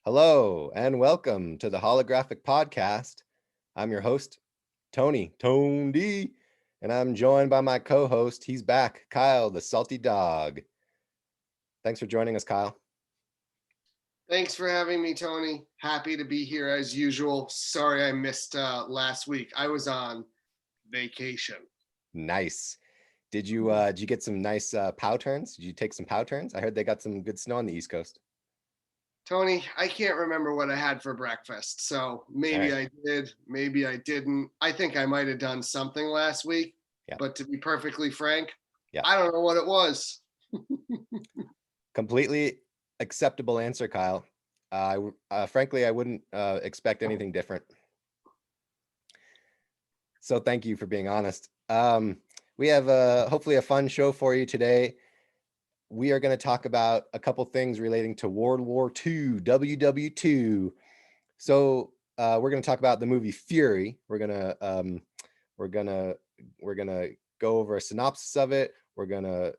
Hello and welcome to the Holographic podcast. I'm your host, Tone D, and I'm joined by my co-host. He's back, Kyle, the salty dog. Thanks for joining us, Kyle. Thanks for having me, Tony. Happy to be here as usual. Sorry I missed last week. I was on vacation. Nice. Did you get some nice pow turns? Did you take some pow turns? I heard they got some good snow on the East Coast. Tony, I can't remember what I had for breakfast. So All maybe right. I did, maybe I didn't. I think I might have done something last week, Yeah. but to be perfectly frank, Yeah. I don't know what it was. Completely acceptable answer, Kyle. Frankly, I wouldn't expect anything different. So thank you for being honest. We have hopefully a fun show for you today. We are going to talk about a couple things relating to World War II, WW2. So we're going to talk about the movie Fury. We're gonna go over a synopsis of it. We're gonna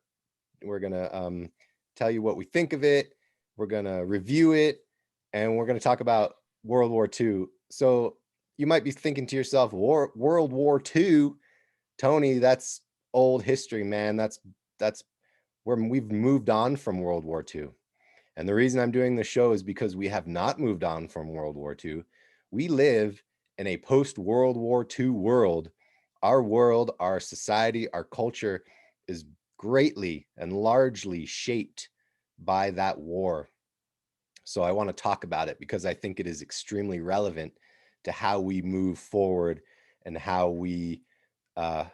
tell you what we think of it. We're gonna review it, and we're gonna talk about World War II. So you might be thinking to yourself, World War II, Tony, that's old history, man. That's where we've moved on from World War II. And the reason I'm doing this show is because we have not moved on from World War II. We live in a post-World War II world. Our world, our society, our culture is greatly and largely shaped by that war. So I want to talk about it because I think it is extremely relevant to how we move forward and how we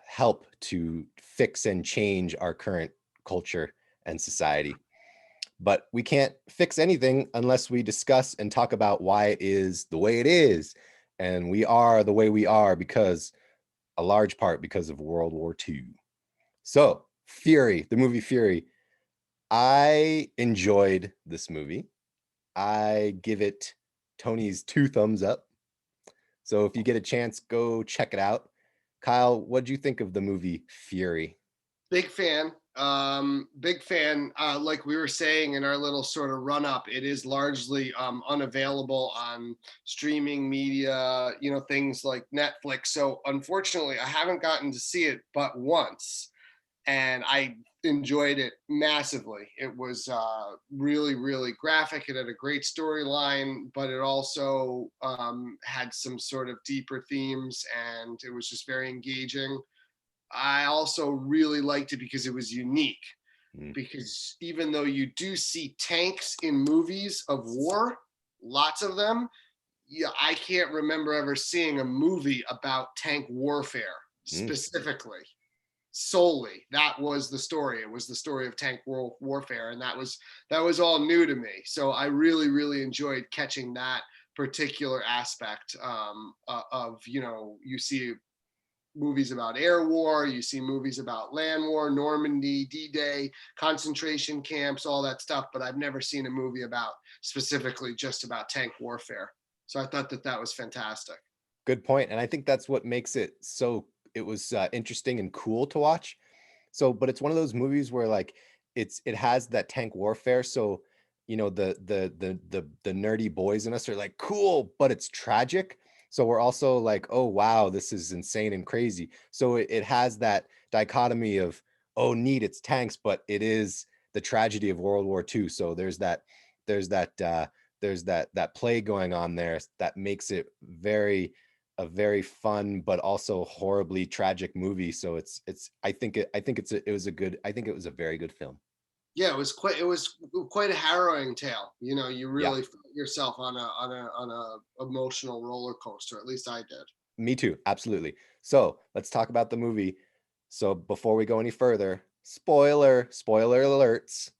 help to fix and change our current culture and society. But we can't fix anything unless we discuss and talk about why it is the way it is. And we are the way we are because a large part because of World War II. So Fury, the movie Fury, I enjoyed this movie. I give it Tony's 2 thumbs up. So if you get a chance, go check it out. Kyle, what do you think of the movie Fury? Big fan. Big fan. Like we were saying in our little sort of run up, it is largely unavailable on streaming media, things like Netflix. So unfortunately, I haven't gotten to see it but once, and I enjoyed it massively. It was really, really graphic. It had a great storyline, but it also had some sort of deeper themes, and it was just very engaging. I also really liked it because it was unique. Mm. Because even though you do see tanks in movies of war, lots of them, yeah, I can't remember ever seeing a movie about tank warfare Mm. specifically. Solely, that was the story. It was the story of tank warfare, and that was all new to me. So I really, really enjoyed catching that particular aspect of you see movies about air war, you see movies about land war, Normandy, D-Day, concentration camps, all that stuff, but I've never seen a movie about specifically just about tank warfare. So I thought that was fantastic. Good point. And I think that's what makes it so it was interesting and cool to watch. So, but it's one of those movies where like it has that tank warfare. So, the nerdy boys in us are like, cool, but it's tragic. So we're also like, oh wow, this is insane and crazy. So it has that dichotomy of, oh neat, it's tanks, but it is the tragedy of World War II. So there's that that play going on there that makes it a very fun but also horribly tragic movie. So it was a good, I think it was a very good film. Yeah, it was quite a harrowing tale. You Yeah, really felt yourself on a emotional roller coaster. At least I did. me too, absolutely. So let's talk about the movie. So before we go any further, spoiler alerts.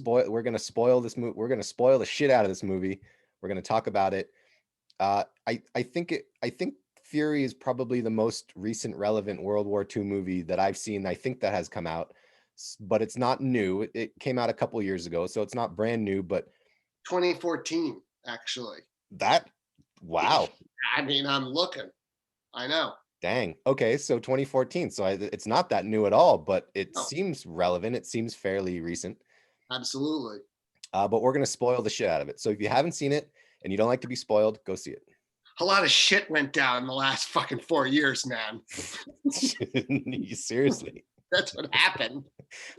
We're gonna spoil this movie. We're gonna spoil the shit out of this movie. We're gonna talk about it. I think Fury is probably the most recent relevant World War II movie that I've seen. I think that has come out, but it's not new. It came out a couple years ago, so it's not brand new. But 2014, actually. that, wow, I mean, I'm looking. I know. dang. Okay, so 2014. So it's not that new at all, but it No, seems relevant. It seems fairly recent. absolutely. But we're gonna spoil the shit out of it. So if you haven't seen it, and you don't like to be spoiled, go see it. A lot of shit went down in the last fucking 4 years, man. Seriously. That's what happened.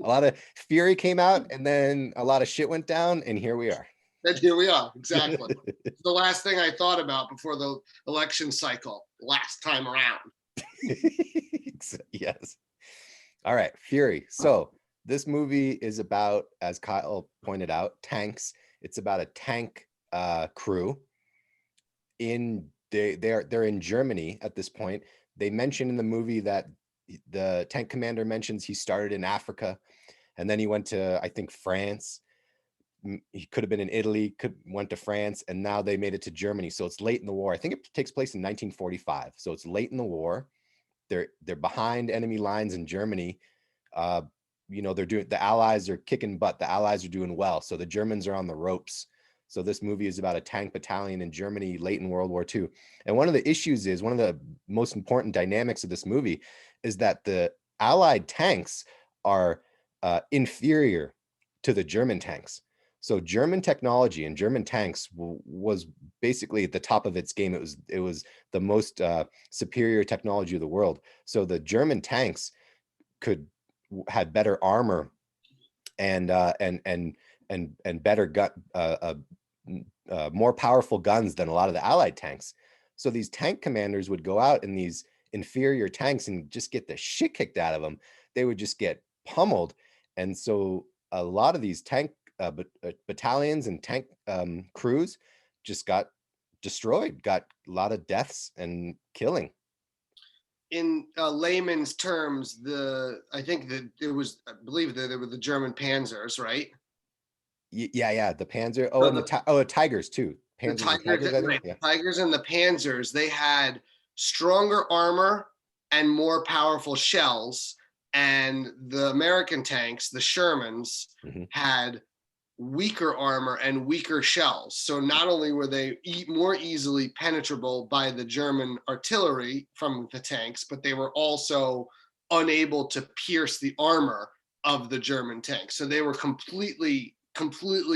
A lot of fury came out, and then a lot of shit went down, and here we are. And here we are, exactly. It's the last thing I thought about before the election cycle, last time around. Yes. All right, Fury. So this movie is about, as Kyle pointed out, tanks. It's about a tank crew. They're in Germany at this point. They mention in the movie that the tank commander mentions he started in Africa, and then he went to, I think, France. He could have been in Italy, went to France, and now they made it to Germany. So it's late in the war. I think it takes place in 1945. So it's late in the war. They're behind enemy lines in Germany. They're doing, the Allies are kicking butt. The Allies are doing well. So the Germans are on the ropes. So this movie is about a tank battalion in Germany late in World War II. And one of the issues is, one of the most important dynamics of this movie is that the Allied tanks are inferior to the German tanks. So German technology and German tanks was basically at the top of its game. It was the most superior technology of the world. So the German tanks had better armor and better gun, more powerful guns than a lot of the Allied tanks. So these tank commanders would go out in these inferior tanks and just get the shit kicked out of them. They would just get pummeled. And so a lot of these tank battalions and tank crews just got destroyed, got a lot of deaths and killing. In layman's terms, I believe that there were the German Panzers, right? Yeah, the Panzer. Oh, and the Tigers too. Panzers, the Tigers, I think. Right. Yeah. Tigers and the Panzers, they had stronger armor and more powerful shells. And the American tanks, the Shermans, had weaker armor and weaker shells. So not only were they more easily penetrable by the German artillery from the tanks, but they were also unable to pierce the armor of the German tanks. So they were completely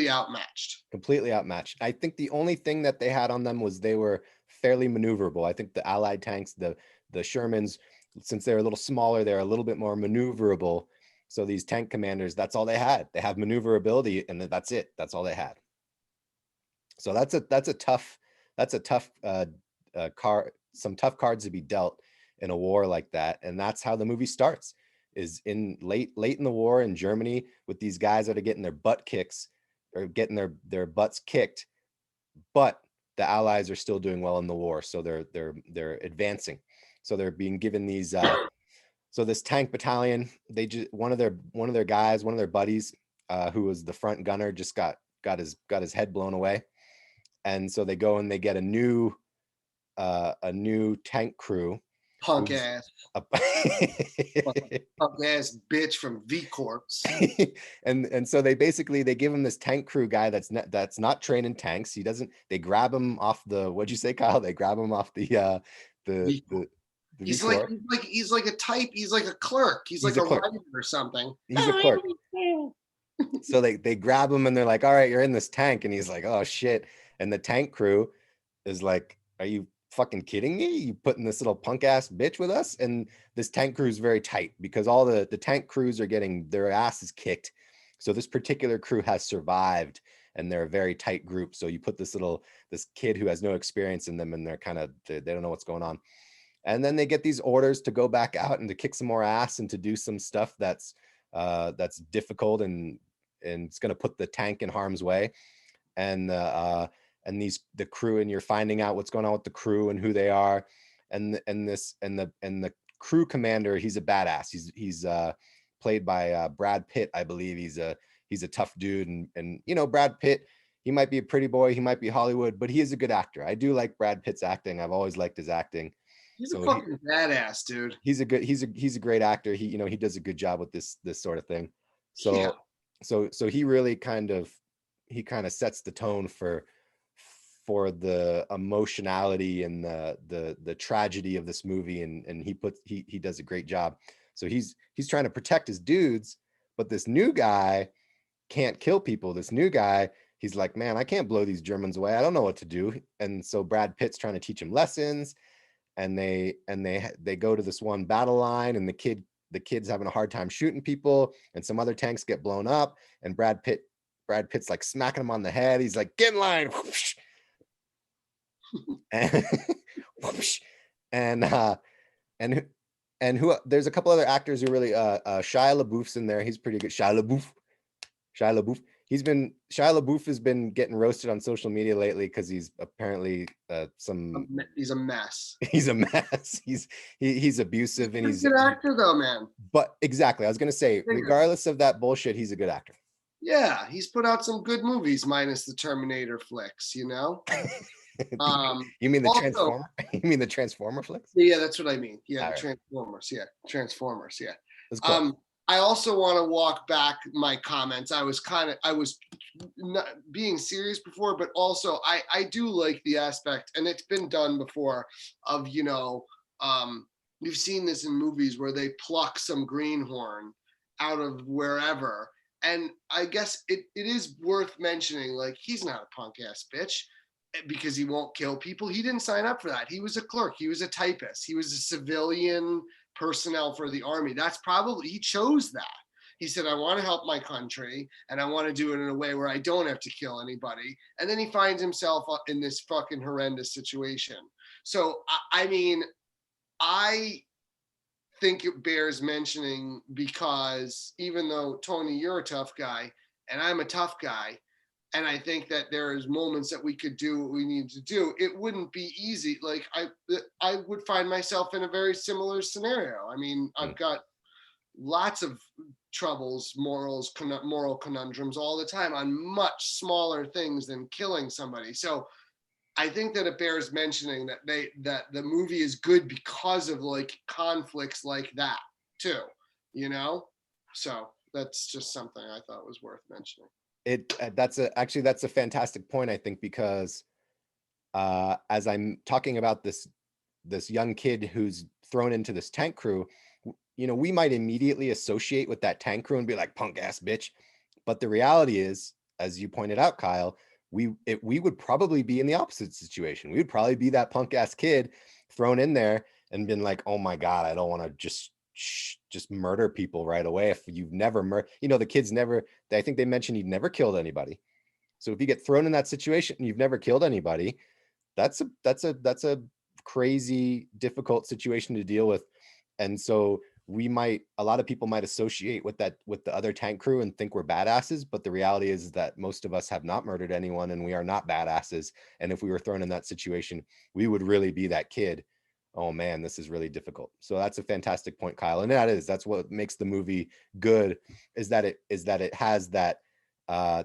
outmatched. Completely outmatched. I think the only thing that they had on them was they were fairly maneuverable. I think the Allied tanks, the Shermans, since they're a little smaller, they're a little bit more maneuverable. So these tank commanders, that's all they had. They have maneuverability, and that's it. That's all they had. So that's a tough card, some tough cards to be dealt in a war like that. And that's how the movie starts, is in late in the war in Germany, with these guys that are getting their butt kicks, or getting their butts kicked, but the Allies are still doing well in the war. So they're advancing. So they're being given these so this tank battalion, they just, one of their guys, one of their buddies, who was the front gunner, just got his head blown away. And so they go and they get a new tank crew. Punk ass bitch from V Corps. and so they give him this tank crew guy that's not trained in tanks. They grab him off the, what'd you say, Kyle? They grab him off the he's like a type. He's like a clerk. He's like a writer or something. He's a clerk. So they grab him and they're like, all right, you're in this tank. And he's like, oh shit. And the tank crew is like, are you fucking kidding me? You putting this little punk ass bitch with us? And this tank crew is very tight, because all the tank crews are getting their asses kicked. So this particular crew has survived, and they're a very tight group. So you put this kid who has no experience in them, and they're they don't know what's going on. And then they get these orders to go back out and to kick some more ass and to do some stuff that's difficult, and it's going to put the tank in harm's way. And the crew, and you're finding out what's going on with the crew and who they are. And the crew commander, he's a badass. He's played by Brad Pitt, I believe. He's a tough dude, and Brad Pitt, he might be a pretty boy, he might be Hollywood, but he is a good actor. I do like Brad Pitt's acting. I've always liked his acting. He's a fucking badass, dude. He's a great actor. He does a good job with this sort of thing. So yeah. So he really kind of sets the tone for the emotionality and the tragedy of this movie, and he does a great job. So he's trying to protect his dudes, but this new guy can't kill people. This new guy he's like, man, I can't blow these Germans away. I don't know what to do. And so Brad Pitt's trying to teach him lessons, and they go to this one battle line, and the kid's having a hard time shooting people, and some other tanks get blown up, and Brad Pitt's like smacking him on the head. He's like, get in line. and whoosh, and and and who there's a couple other actors who really Shia LaBeouf's in there. He's pretty good. Shia LaBeouf. Shia LaBeouf has been getting roasted on social media lately because he's apparently he's a mess. He's a mess. He's abusive, and he's a good actor though, man. But exactly, I was gonna say, regardless of that bullshit, he's a good actor. Yeah, he's put out some good movies, minus the Terminator flicks, you know. You mean the Transformer? You mean the Transformer flicks? Yeah, that's what I mean. Yeah, right. Transformers. Yeah, Transformers. Yeah. That's cool. I also want to walk back my comments. I was not being serious before, but also I do like the aspect, and it's been done before, of, you know, you've seen this in movies where they pluck some greenhorn out of wherever. And I guess it is worth mentioning, like, he's not a punk ass bitch because he won't kill people. He didn't sign up for that. He was a clerk. He was a typist. He was a civilian personnel for the army. That's probably, he chose that. He said, I want to help my country, and I want to do it in a way where I don't have to kill anybody. And then he finds himself in this fucking horrendous situation. So, I mean, I think it bears mentioning, because even though, Tony, you're a tough guy and I'm a tough guy, and I think that there's moments that we could do what we need to do, it wouldn't be easy. Like, I would find myself in a very similar scenario. I mean, I've got lots of troubles, moral conundrums all the time on much smaller things than killing somebody. So I think that it bears mentioning that the movie is good because of, like, conflicts like that too, you know? So that's just something I thought was worth mentioning. That's a fantastic point, I think, because as I'm talking about this young kid who's thrown into this tank crew, you know, we might immediately associate with that tank crew and be like, punk ass bitch. But the reality is, as you pointed out, Kyle, we would probably be in the opposite situation. We would probably be that punk ass kid thrown in there and been like, oh my God, I don't want to just murder people right away. If you've never you know, the kid's never, I think they mentioned he'd never killed anybody. So if you get thrown in that situation and you've never killed anybody, that's a crazy, difficult situation to deal with. And so a lot of people might associate with the other tank crew and think we're badasses, but the reality is that most of us have not murdered anyone, and we are not badasses. And if we were thrown in that situation, we would really be that kid. Oh man, this is really difficult. So that's a fantastic point, Kyle. And that's what makes the movie good, is that it has that,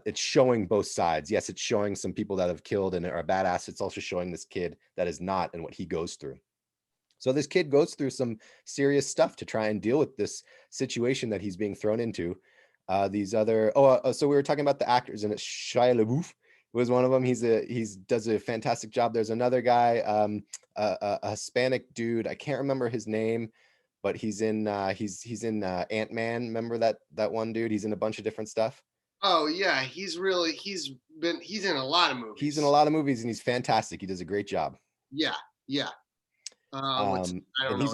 it's showing both sides. Yes, it's showing some people that have killed and are badass. It's also showing this kid that is not, and what he goes through. So this kid goes through some serious stuff to try and deal with this situation that he's being thrown into. So we were talking about the actors, and it's Shia LaBeouf was one of them. He does a fantastic job. There's another guy, a Hispanic dude. I can't remember his name, but he's in Ant-Man. Remember that one dude? He's in a bunch of different stuff. Oh yeah, he's in a lot of movies. He's in a lot of movies, and he's fantastic. He does a great job. Yeah. I don't know.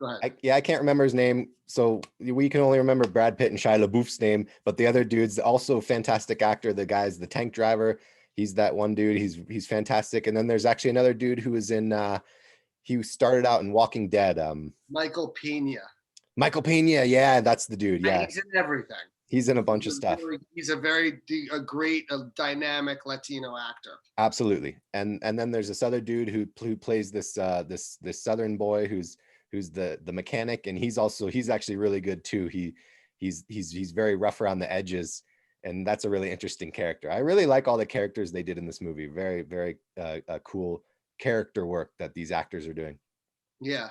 Go ahead. I can't remember his name, so we can only remember Brad Pitt and Shia LaBeouf's name. But the other dude's also a fantastic actor. The guy's the tank driver. He's that one dude. He's fantastic. And then there's actually another dude who was in. He started out in Walking Dead. Michael Pena. Michael Pena, yeah, that's the dude. Yeah, he's in everything. He's in a bunch of stuff. He's a great, dynamic Latino actor. Absolutely. And then there's this other dude who plays this Southern boy who's the mechanic, and he's actually really good too. He's very rough around the edges, and that's a really interesting character. I really like all the characters they did in this movie. Very, very cool character work that these actors are doing. Yeah.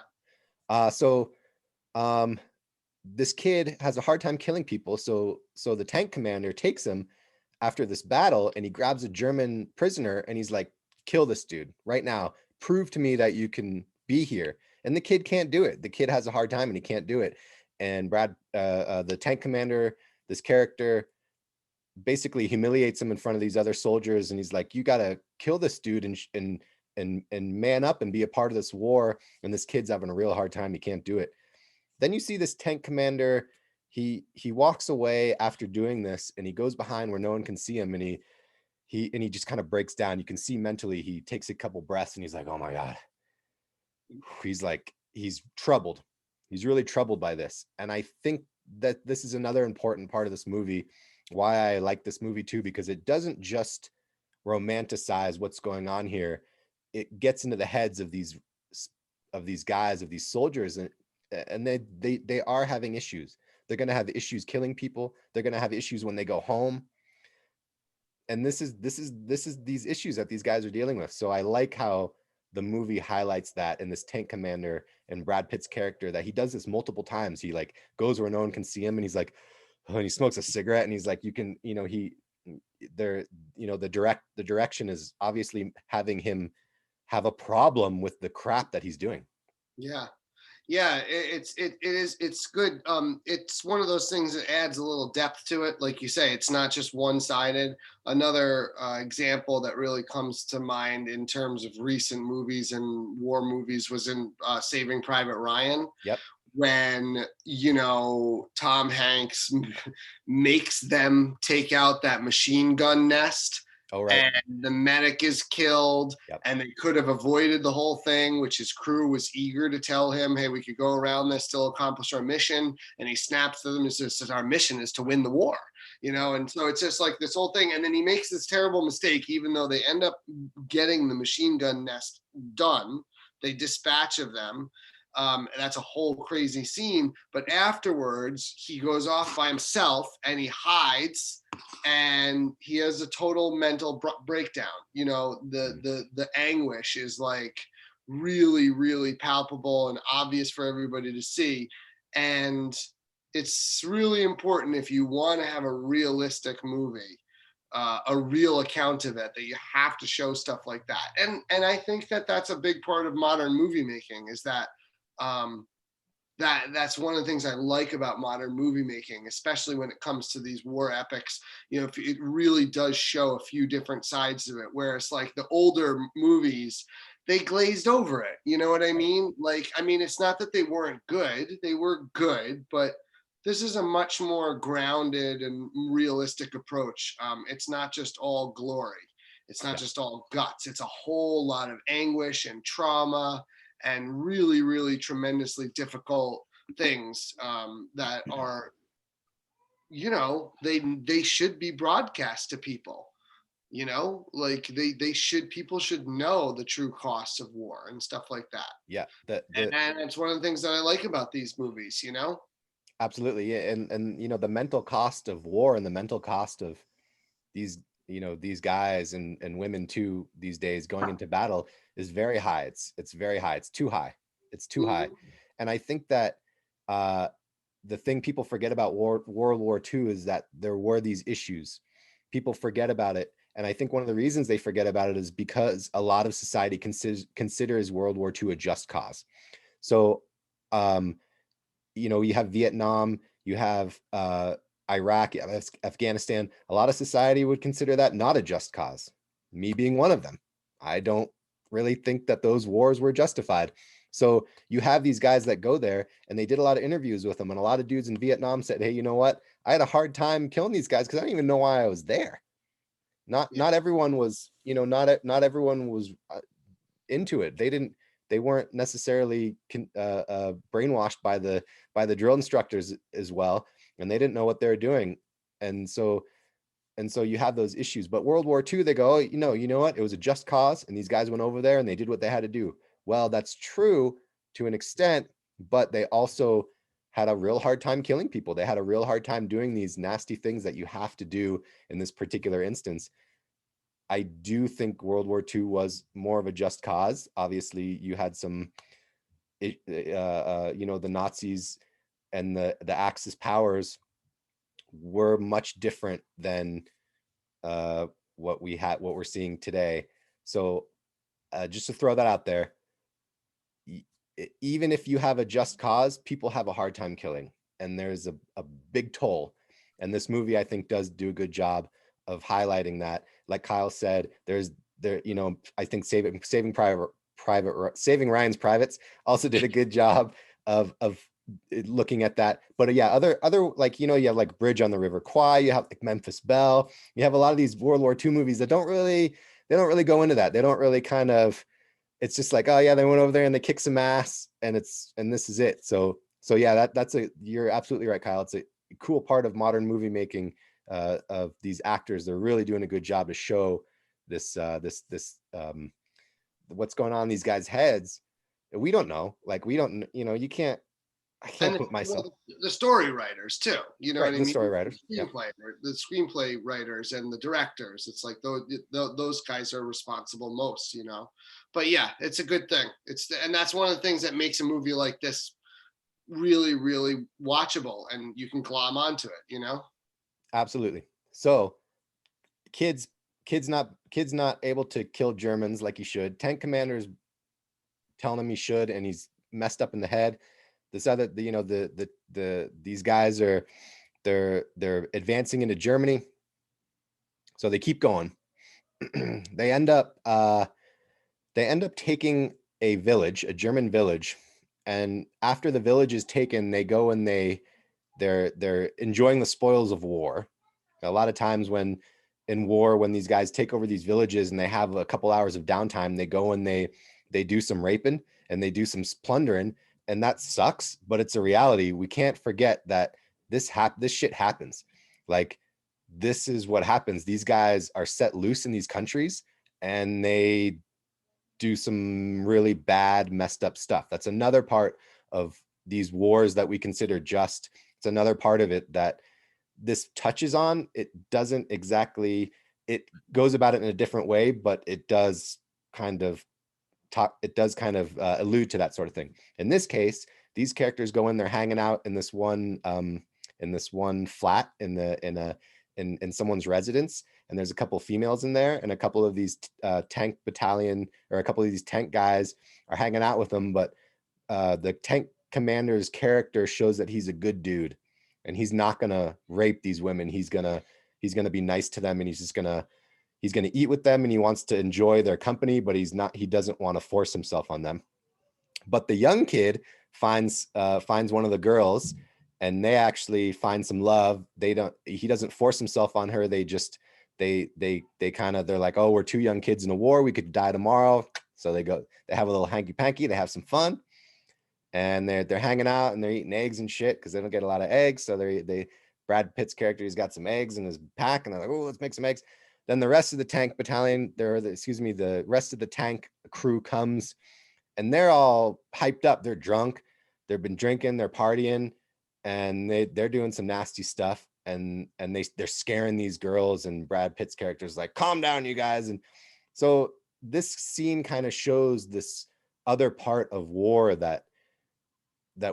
This kid has a hard time killing people. So the tank commander takes him after this battle, and he grabs a German prisoner, and he's like, kill this dude right now. Prove to me that you can be here. And the kid can't do it. The kid has a hard time, and he can't do it. And the tank commander, this character, basically humiliates him in front of these other soldiers, and he's like, you got to kill this dude and man up and be a part of this war, and this kid's having a real hard time, he can't do it. Then you see this tank commander, he walks away after doing this, and he goes behind where no one can see him, and he just kind of breaks down. You can see mentally he takes a couple breaths, and he's like, oh my god. He's like, he's troubled, he's really troubled by this. And I think that this is another important part of this movie, why I like this movie too, because it doesn't just romanticize what's going on here. It gets into the heads of these guys, of these soldiers, and they are having issues. They're going to have issues killing people. They're going to have issues when they go home. And this is these issues that these guys are dealing with. So I like how the movie highlights that in this tank commander and Brad Pitt's character, that he does this multiple times. He like goes where no one can see him, and he's like, oh, and he smokes a cigarette, and he's like, you can, the direction is obviously having him have a problem with the crap that he's doing. Yeah, it's good. It's one of those things that adds a little depth to it. Like you say, it's not just one-sided. Another example that really comes to mind in terms of recent movies and war movies was in Saving Private Ryan. Yep. When Tom Hanks makes them take out that machine gun nest. Oh, right. And the medic is killed. Yep. And they could have avoided the whole thing, which his crew was eager to tell him, hey, we could go around this, still accomplish our mission. And he snaps to them and says, our mission is to win the war, and so it's just like this whole thing. And then he makes this terrible mistake, even though they end up getting the machine gun nest done. They dispatch of them. That's a whole crazy scene. But afterwards, he goes off by himself and he hides, and he has a total mental breakdown. The anguish is like really, really palpable and obvious for everybody to see. And it's really important, if you want to have a realistic movie, a real account of it, that you have to show stuff like that. And I think that that's a big part of modern movie making, is that that's one of the things I like about modern movie making, especially when it comes to these war epics. It really does show a few different sides of it, whereas like the older movies, they glazed over it. You know what I mean? It's not that they weren't good, they were good, but this is a much more grounded and realistic approach. It's not just all glory. It's not just all guts. It's a whole lot of anguish and trauma and really, really tremendously difficult things that are, they should be broadcast to people. People should know the true costs of war and stuff like that. Yeah, and it's one of the things that I like about these movies. Absolutely. Yeah. And the mental cost of war and the mental cost of these guys and women too these days going into battle is very high. It's very high. It's too high. High. And I think that the thing people forget about World War II is that there were these issues. People forget about it. And I think one of the reasons they forget about it is because a lot of society considers World War II a just cause. So, you have Vietnam, you have Iraq, Afghanistan. A lot of society would consider that not a just cause, me being one of them. I don't really think that those wars were justified. So you have these guys that go there, and they did a lot of interviews with them, and a lot of dudes in Vietnam said, hey, you know what? I had a hard time killing these guys because I don't even know why I was there. Not everyone was, not everyone was into it. They weren't necessarily brainwashed by the drill instructors as well, and they didn't know what they were doing. And so you have those issues. But World War II, they go, oh, you know what? It was a just cause, and these guys went over there and they did what they had to do. Well, that's true to an extent, but they also had a real hard time killing people. They had a real hard time doing these nasty things that you have to do in this particular instance. I do think World War II was more of a just cause. Obviously, you had some, the Nazis and the Axis powers were much different than what we're seeing today. So just to throw that out there, even if you have a just cause, people have a hard time killing, and there's a big toll. And this movie, I think, does do a good job of highlighting that. Like Kyle said, I think Saving Ryan's Privates also did a good job of looking at that. But yeah, other like, you have like Bridge on the River Kwai, you have like Memphis Belle, you have a lot of these World War II movies that don't really go into that. They don't really kind of, it's just like, oh yeah, they went over there and they kicked some ass, and this is it. So yeah, you're absolutely right, Kyle. It's a cool part of modern movie making, of these actors. They're really doing a good job to show this what's going on in these guys' heads. We don't know. Like, we don't, I can't And put myself. the story writers too, you know Right, what I the mean? story writers. Yeah, The screenplay writers and the directors. It's like those guys are responsible most, you know. But yeah, it's a good thing. And that's one of the things that makes a movie like this really, really watchable, and you can glom onto it, you know. absolutely. So kids not able to kill Germans like he should. Tank commander's telling him he should, and he's messed up in the head. This other, these guys are, they're advancing into Germany, so they keep going. they end up taking a village, a German village, and after the village is taken, they go and they're enjoying the spoils of war. A lot of times when in war, when these guys take over these villages and they have a couple hours of downtime, they go and they do some raping and they do some plundering, and that sucks, but it's a reality. We can't forget that this shit happens. Like, this is what happens. These guys are set loose in these countries and they do some really bad, messed up stuff. That's another part of these wars that we consider just. It's another part of it that this touches on. It doesn't exactly, it goes about it in a different way, but it does kind of allude to that sort of thing. In this case, these characters go in, they're hanging out in this one flat in someone's residence, and there's a couple of females in there, and a couple of these tank battalion, or a couple of these tank guys are hanging out with them. But the tank commander's character shows that he's a good dude, and he's not gonna rape these women. He's gonna be nice to them, and he's gonna eat with them, and he wants to enjoy their company, but he doesn't want to force himself on them. But the young kid finds one of the girls, and they actually find some love. He doesn't force himself on her. They're like, oh, we're two young kids in a war, we could die tomorrow. So they have a little hanky panky, they have some fun, and they're hanging out and they're eating eggs and shit because they don't get a lot of eggs. So Brad Pitt's character, he's got some eggs in his pack, and they're like, oh, let's make some eggs. Then the rest of the tank battalion, the rest of the tank crew comes, and they're all hyped up. They're drunk. They've been drinking. They're partying, and they're doing some nasty stuff. And they're scaring these girls. And Brad Pitt's character is like, "Calm down, you guys." And so this scene kind of shows this other part of war that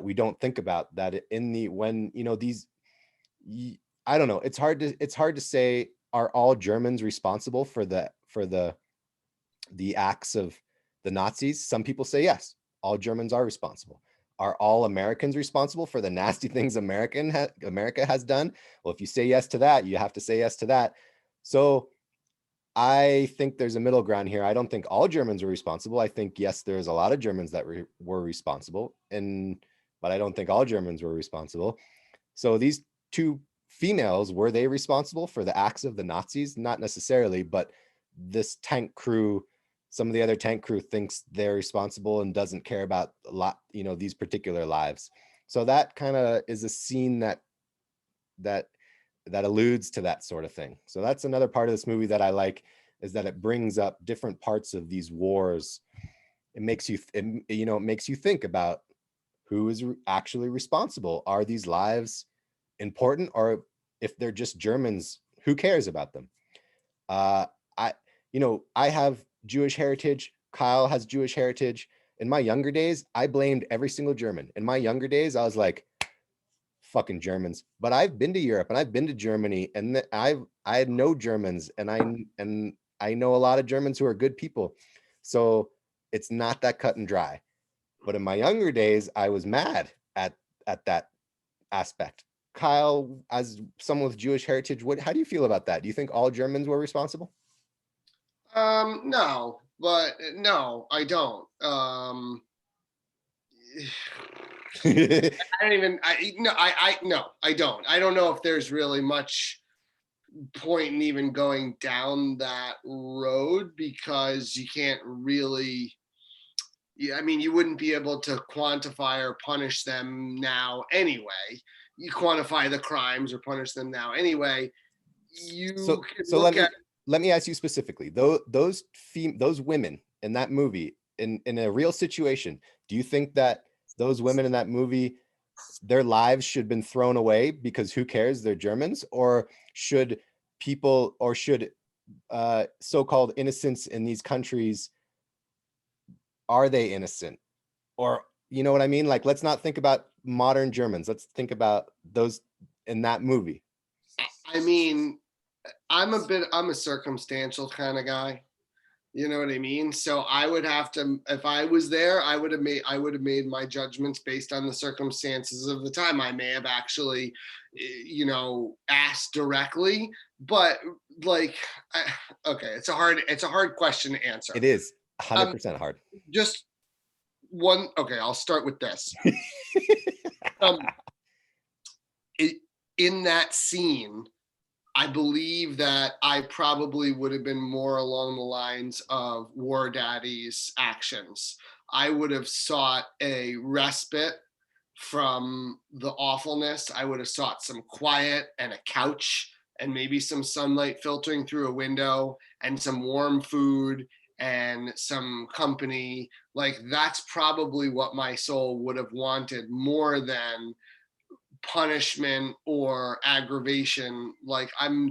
we don't think about. That I don't know. It's hard to say, are all Germans responsible for the acts of the Nazis? Some people say yes, all Germans are responsible. Are all Americans responsible for the nasty things America has done? Well, if you say yes to that, you have to say yes to that. So I think there's a middle ground here. I don't think all Germans were responsible. I think, yes, there's a lot of Germans that were responsible, but I don't think all Germans were responsible. So these two females, were they responsible for the acts of the Nazis? Not necessarily, but this tank crew, some of the other tank crew thinks they're responsible and doesn't care about these particular lives. So that kind of is a scene that alludes to that sort of thing. So that's another part of this movie that I like, is that it brings up different parts of these wars. It makes you think about who is actually responsible. Are these lives important, or if they're just Germans, who cares about them? I have Jewish heritage. Kyle has Jewish heritage. In my younger days, I blamed every single German. In my younger days, I was like, fucking Germans. But I've been to Europe and I've been to Germany, and I know Germans, and I know a lot of Germans who are good people. So it's not that cut and dry. But in my younger days, I was mad at that aspect. Kyle, as someone with Jewish heritage, how do you feel about that? Do you think all Germans were responsible? No, but no, I don't. I don't even. I no. I no. I don't. I don't know if there's really much point in even going down that road because you can't really. Yeah, I mean, you wouldn't be able to quantify or punish them now anyway. You quantify the crimes or punish them now anyway. You can So look at. let me ask you specifically. Those women in that movie, in a real situation, do you think that those women in that movie, their lives should have been thrown away because who cares? They're Germans, or should should so-called innocents in these countries, are they innocent? Or you know what I mean? Like, let's not think about modern Germans. Let's think about those in that movie. I mean, I'm a circumstantial kind of guy. You know what I mean? So I would have to, if I was there, I would have made my judgments based on the circumstances of the time. I may have actually, asked directly, but like, okay, it's a hard question to answer. It is Um, 100% hard. just one. Okay, I'll start with this. Um, in that scene, I believe that I probably would have been more along the lines of War Daddy's actions. I would have sought a respite from the awfulness. I would have sought some quiet and a couch and maybe some sunlight filtering through a window and some warm food and some company. Like, that's probably what my soul would have wanted more than punishment or aggravation. Like, I'm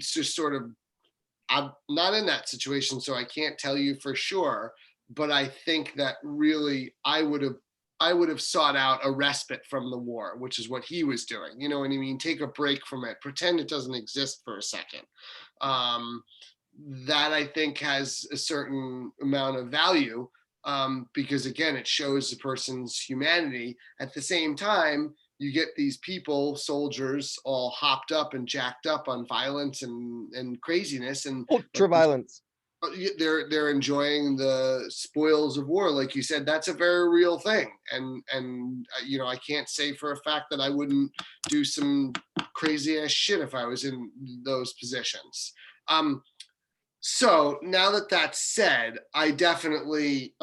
not in that situation, so I can't tell you for sure, but I think that really I would have sought out a respite from the war, which is what he was doing. You know what I mean? Take a break from it, pretend it doesn't exist for a second. um, that I think has a certain amount of value, because again, it shows the person's humanity. At the same time, you get these people, soldiers, all hopped up and jacked up on violence and craziness, and Ultra like you, violence. they're enjoying the spoils of war. Like you said, that's a very real thing, and I can't say for a fact that I wouldn't do some crazy ass shit if I was in those positions. So now that that's said, I definitely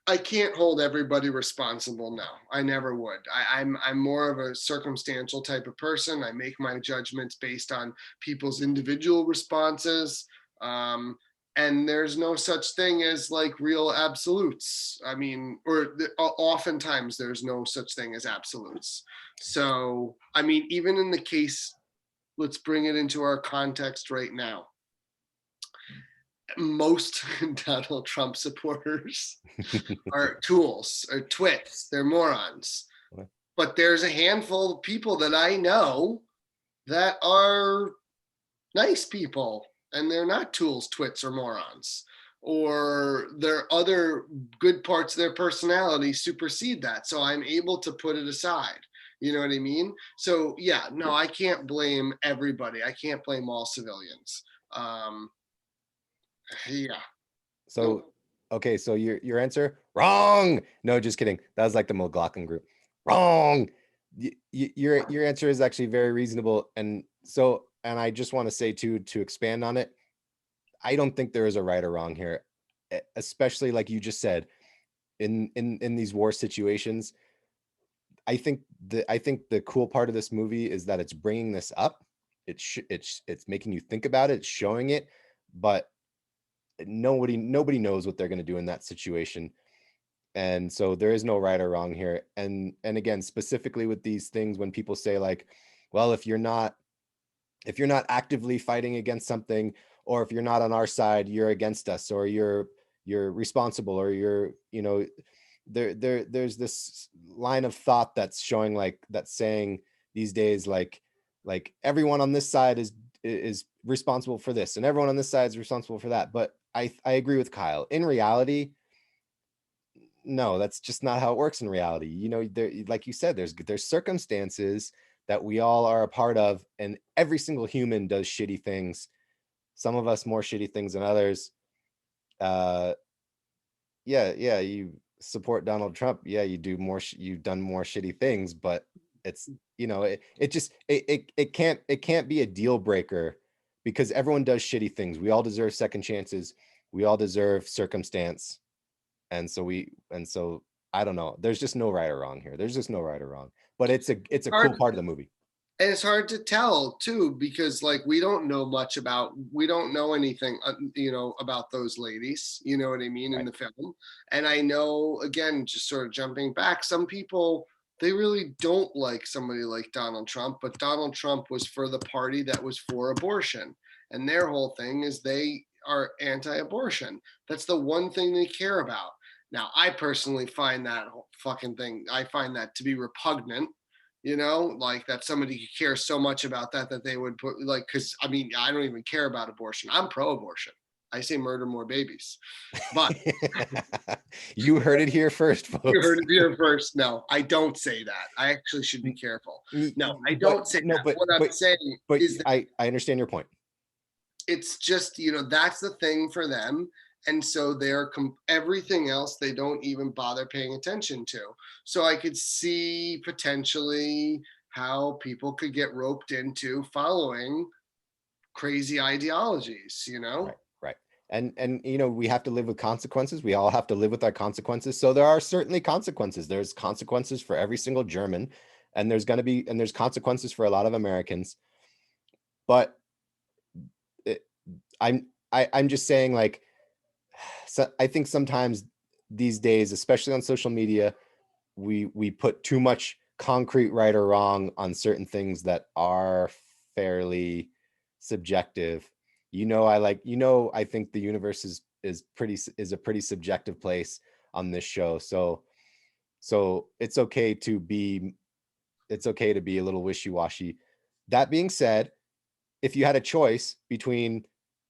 I can't hold everybody responsible. No, I never would. I'm more of a circumstantial type of person. I make my judgments based on people's individual responses. And there's no such thing as like real absolutes. I mean, oftentimes there's no such thing as absolutes. So, I mean, even in the case, let's bring it into our context right now. Most Donald Trump supporters are tools or twits. They're morons. But there's a handful of people that I know that are nice people, and they're not tools, twits, or morons. Or their other good parts of their personality supersede that. So I'm able to put it aside. You know what I mean? So yeah, no, I can't blame everybody. I can't blame all civilians. Yeah. So, No. okay, so your answer, wrong. No, just kidding. That was like the McLaughlin group. Wrong. Your answer is actually very reasonable. And so, and I just want to say too, to expand on it, I don't think there is a right or wrong here, especially like you just said, in these war situations. I think the cool part of this movie is that it's bringing this up. It's making you think about it, it's showing it, but nobody knows what they're going to do in that situation. And so there is no right or wrong here. And again, specifically with these things, when people say like, well, if you're not actively fighting against something, or if you're not on our side, you're against us, or you're responsible, or there's this line of thought that's showing, like, that's saying these days, like everyone on this side is responsible for this, and everyone on this side is responsible for that. But I agree with Kyle. In reality, no, that's just not how it works in reality. There, like you said, there's circumstances that we all are a part of, and every single human does shitty things. Some of us more shitty things than others. Yeah, you support Donald Trump. Yeah, you do more. You've done more shitty things, but it's, it can't be a deal breaker, because everyone does shitty things. We all deserve second chances. We all deserve circumstance, and so I don't know. There's just no right or wrong here. There's just no right or wrong. But it's a cool part of the movie. And it's hard to tell too, because like we don't know anything about those ladies, you know what I mean, in the film. And I know, again, just sort of jumping back, some people, they really don't like somebody like Donald Trump, but Donald Trump was for the party that was for abortion, and their whole thing is they are anti-abortion. That's the one thing they care about. Now I personally find that fucking thing, I find that to be repugnant, like that somebody could care so much about that they would put, like, because I mean, I don't even care about abortion. I'm pro-abortion. I say murder more babies. But you heard it here first, folks. You heard it here first. No, I don't say that. I actually should be careful. No, I don't say that. What I'm saying is that I understand your point. It's just, that's the thing for them. And so they're everything else they don't even bother paying attention to. So I could see potentially how people could get roped into following crazy ideologies, Right. And we have to live with consequences. We all have to live with our consequences. So there are certainly consequences. There's consequences for every single German, and there's consequences for a lot of Americans. But I'm just saying, like, so I think sometimes these days, especially on social media, we put too much concrete right or wrong on certain things that are fairly subjective. I think the universe is a pretty subjective place on this show. So it's okay to be a little wishy-washy. That being said, if you had a choice between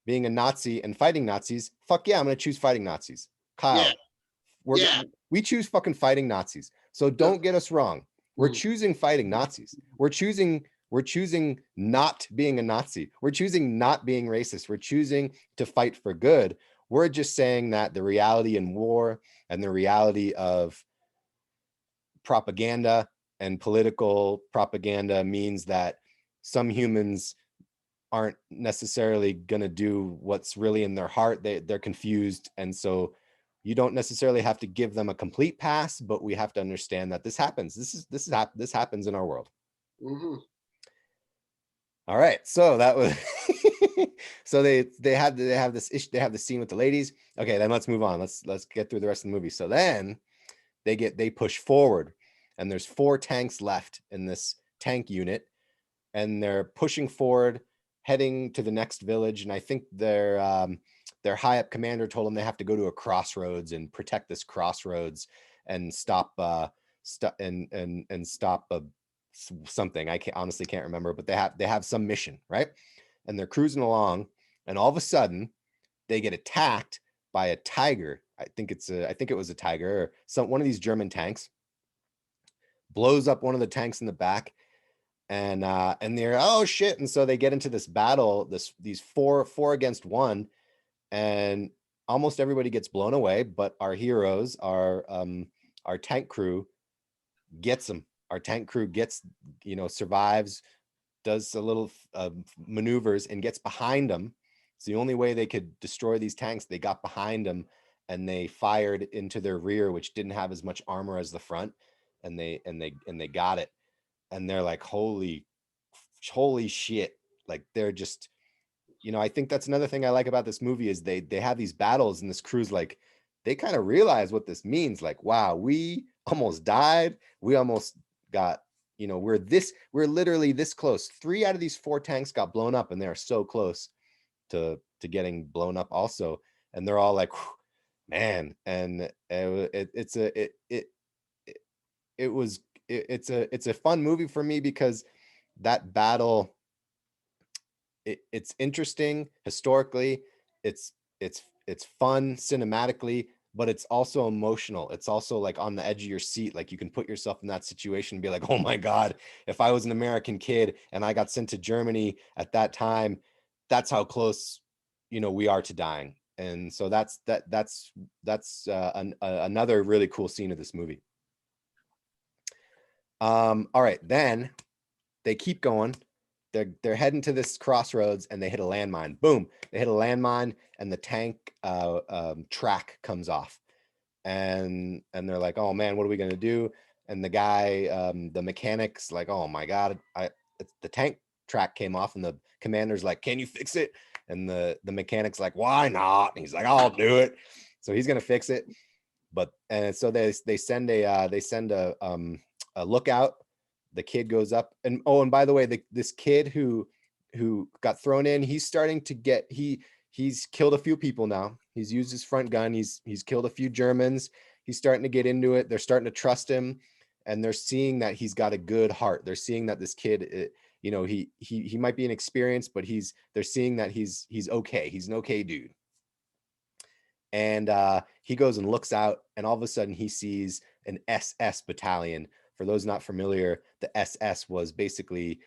being a Nazi and fighting Nazis, fuck yeah, I'm going to choose fighting Nazis. Kyle, we choose fucking fighting Nazis. So don't get us wrong. We're choosing fighting Nazis. We're choosing not being a Nazi. We're choosing not being racist. We're choosing to fight for good. We're just saying that the reality in war and the reality of propaganda and political propaganda means that some humans aren't necessarily going to do what's really in their heart. They're confused. And so you don't necessarily have to give them a complete pass, but we have to understand that this happens. This happens in our world. Mm-hmm. All right. So that was, so they have this issue. They have the scene with the ladies. Okay, then let's move on. Let's get through the rest of the movie. So then they push forward, and there's 4 tanks left in this tank unit, and they're pushing forward, heading to the next village. And I think their high up commander told them they have to go to a crossroads and protect this crossroads and stop something. I honestly can't remember, but they have some mission, right? And they're cruising along, and all of a sudden they get attacked by a tiger. I think it was a tiger, or one of these German tanks blows up one of the tanks in the back. And they're, oh shit. And so they get into this battle, these four against one, and almost everybody gets blown away. But our heroes, our tank crew gets them. Our tank crew gets, survives, does a little maneuvers, and gets behind them. It's the only way they could destroy these tanks. They got behind them, and they fired into their rear, which didn't have as much armor as the front, and they got it. And they're like, holy shit. Like, they're just, I think that's another thing I like about this movie is they have these battles, and this crew's like, they kind of realize what this means. Like, wow, we almost died. We almost got, we're literally this close. 3 out of these 4 tanks got blown up, and they're so close to getting blown up also. And they're all like, man. And it's a fun movie for me, because that battle, it's interesting historically, it's fun cinematically, but it's also emotional. It's also like on the edge of your seat. Like you can put yourself in that situation and be like, oh my God, if I was an American kid and I got sent to Germany at that time, that's how close, we are to dying. And so that's another really cool scene of this movie. All right, then they keep going. They're heading to this crossroads and they hit a landmine. Boom! They hit a landmine and the tank track comes off, and they're like, "Oh man, what are we gonna do?" And the guy, the mechanic's like, "Oh my God, the tank track came off," and the commander's like, "Can you fix it?" And the mechanic's like, "Why not?" And he's like, "I'll do it." So he's gonna fix it, and so they send a lookout. The kid goes up, and oh, and by the way, this kid who got thrown in, he's starting to get he's killed a few people now. He's used his front gun. He's killed a few Germans. He's starting to get into it. They're starting to trust him, and they're seeing that he's got a good heart. They're seeing that this kid, he might be inexperienced, but they're seeing that he's okay. He's an okay dude. And he goes and looks out, and all of a sudden he sees an SS battalion. For those not familiar, the SS was basically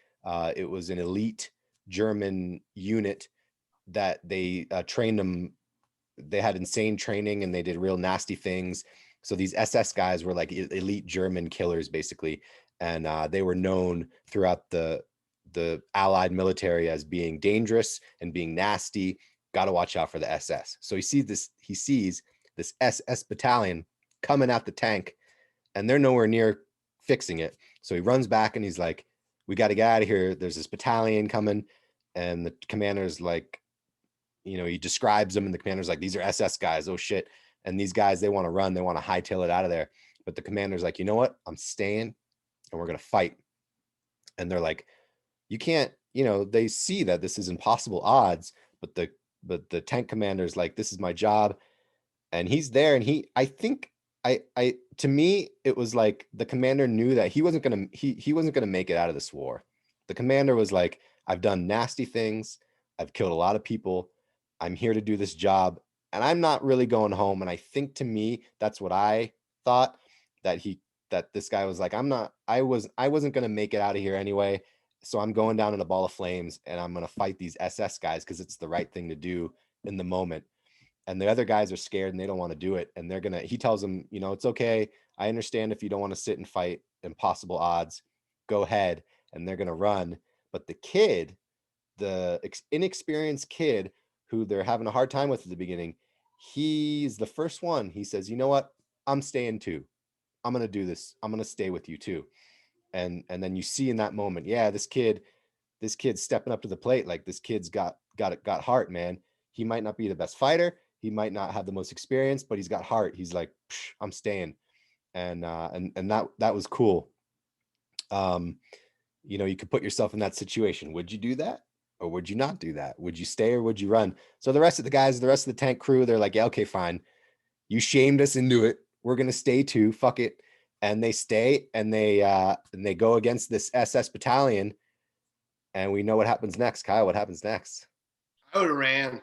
it was an elite German unit that they trained them. They had insane training and they did real nasty things. So these SS guys were like elite German killers, basically, and they were known throughout the Allied military as being dangerous and being nasty. Got to watch out for the SS. So he sees this SS battalion coming at the tank, and they're nowhere near fixing it. So he runs back and he's like, "We got to get out of here. There's this battalion coming." And the commander's like, he describes them, and the commander's like, "These are SS guys. Oh shit." And these guys, they want to run. They want to hightail it out of there. But the commander's like, "You know what? I'm staying and we're going to fight." And they're like, "You can't," they see that this is impossible odds, but the tank commander's like, "This is my job." And he's there, and I think to me, it was like the commander knew that he wasn't gonna make it out of this war. The commander was like, "I've done nasty things. I've killed a lot of people. I'm here to do this job, and I'm not really going home." And I think to me, that's what I thought, that this guy was like, I wasn't gonna make it out of here anyway. So I'm going down in a ball of flames and I'm gonna fight these SS guys because it's the right thing to do in the moment. And the other guys are scared and they don't want to do it. And he tells them, "It's okay. I understand if you don't want to sit and fight impossible odds, go ahead." And they're going to run. But the kid, the inexperienced kid who they're having a hard time with at the beginning, he's the first one. He says, "You know what? I'm staying too. I'm going to do this. I'm going to stay with you too." And then you see in that moment, yeah, this kid's stepping up to the plate. Like, this kid's got heart, man. He might not be the best fighter. He might not have the most experience, but he's got heart. He's like, "I'm staying." And that was cool. You could put yourself in that situation. Would you do that? Or would you not do that? Would you stay or would you run? So the rest of the tank crew, they're like, "Yeah, okay, fine. You shamed us into it. We're gonna stay too. Fuck it." And they stay, and they go against this SS battalion. And we know what happens next. Kyle, what happens next? I would have ran.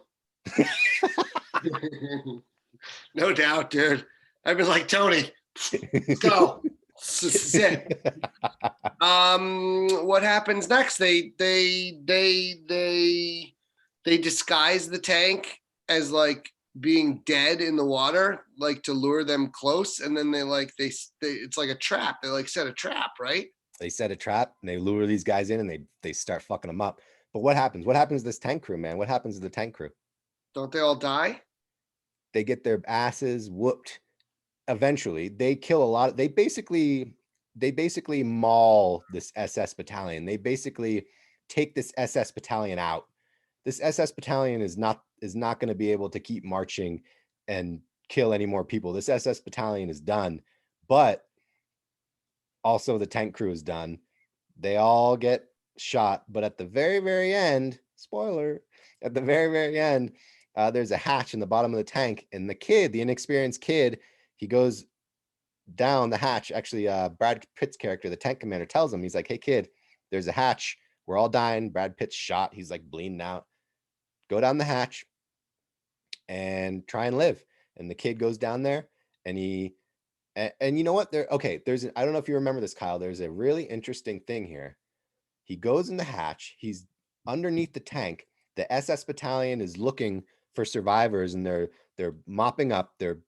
No doubt, dude. I've been like, "Tony, let's go. Sit." What happens next? They disguise the tank as like being dead in the water, like to lure them close, and then they it's like a trap. They like set a trap, right? They set a trap and they lure these guys in, and they start fucking them up. But what happens? What happens to this tank crew, man? What happens to the tank crew? Don't they all die? They get their asses whooped. Eventually, they kill a lot. They basically maul this SS battalion. They basically take this SS battalion out. This SS battalion is not going to be able to keep marching and kill any more people. This SS battalion is done. But also the tank crew is done. They all get shot, but at the very, very end, spoiler, at the very, very end, there's a hatch in the bottom of the tank, and the inexperienced kid, he goes down the hatch. Actually, Brad Pitt's character, the tank commander, tells him, he's like, "Hey kid, there's a hatch. We're all dying. Brad Pitt's shot. He's like bleeding out. Go down the hatch and try and live." and the kid goes down there, and and you know what? I don't know if you remember this, Kyle. There's a really interesting thing here. He goes in the hatch. He's underneath the tank. The SS battalion is looking for survivors, and they're mopping up. They're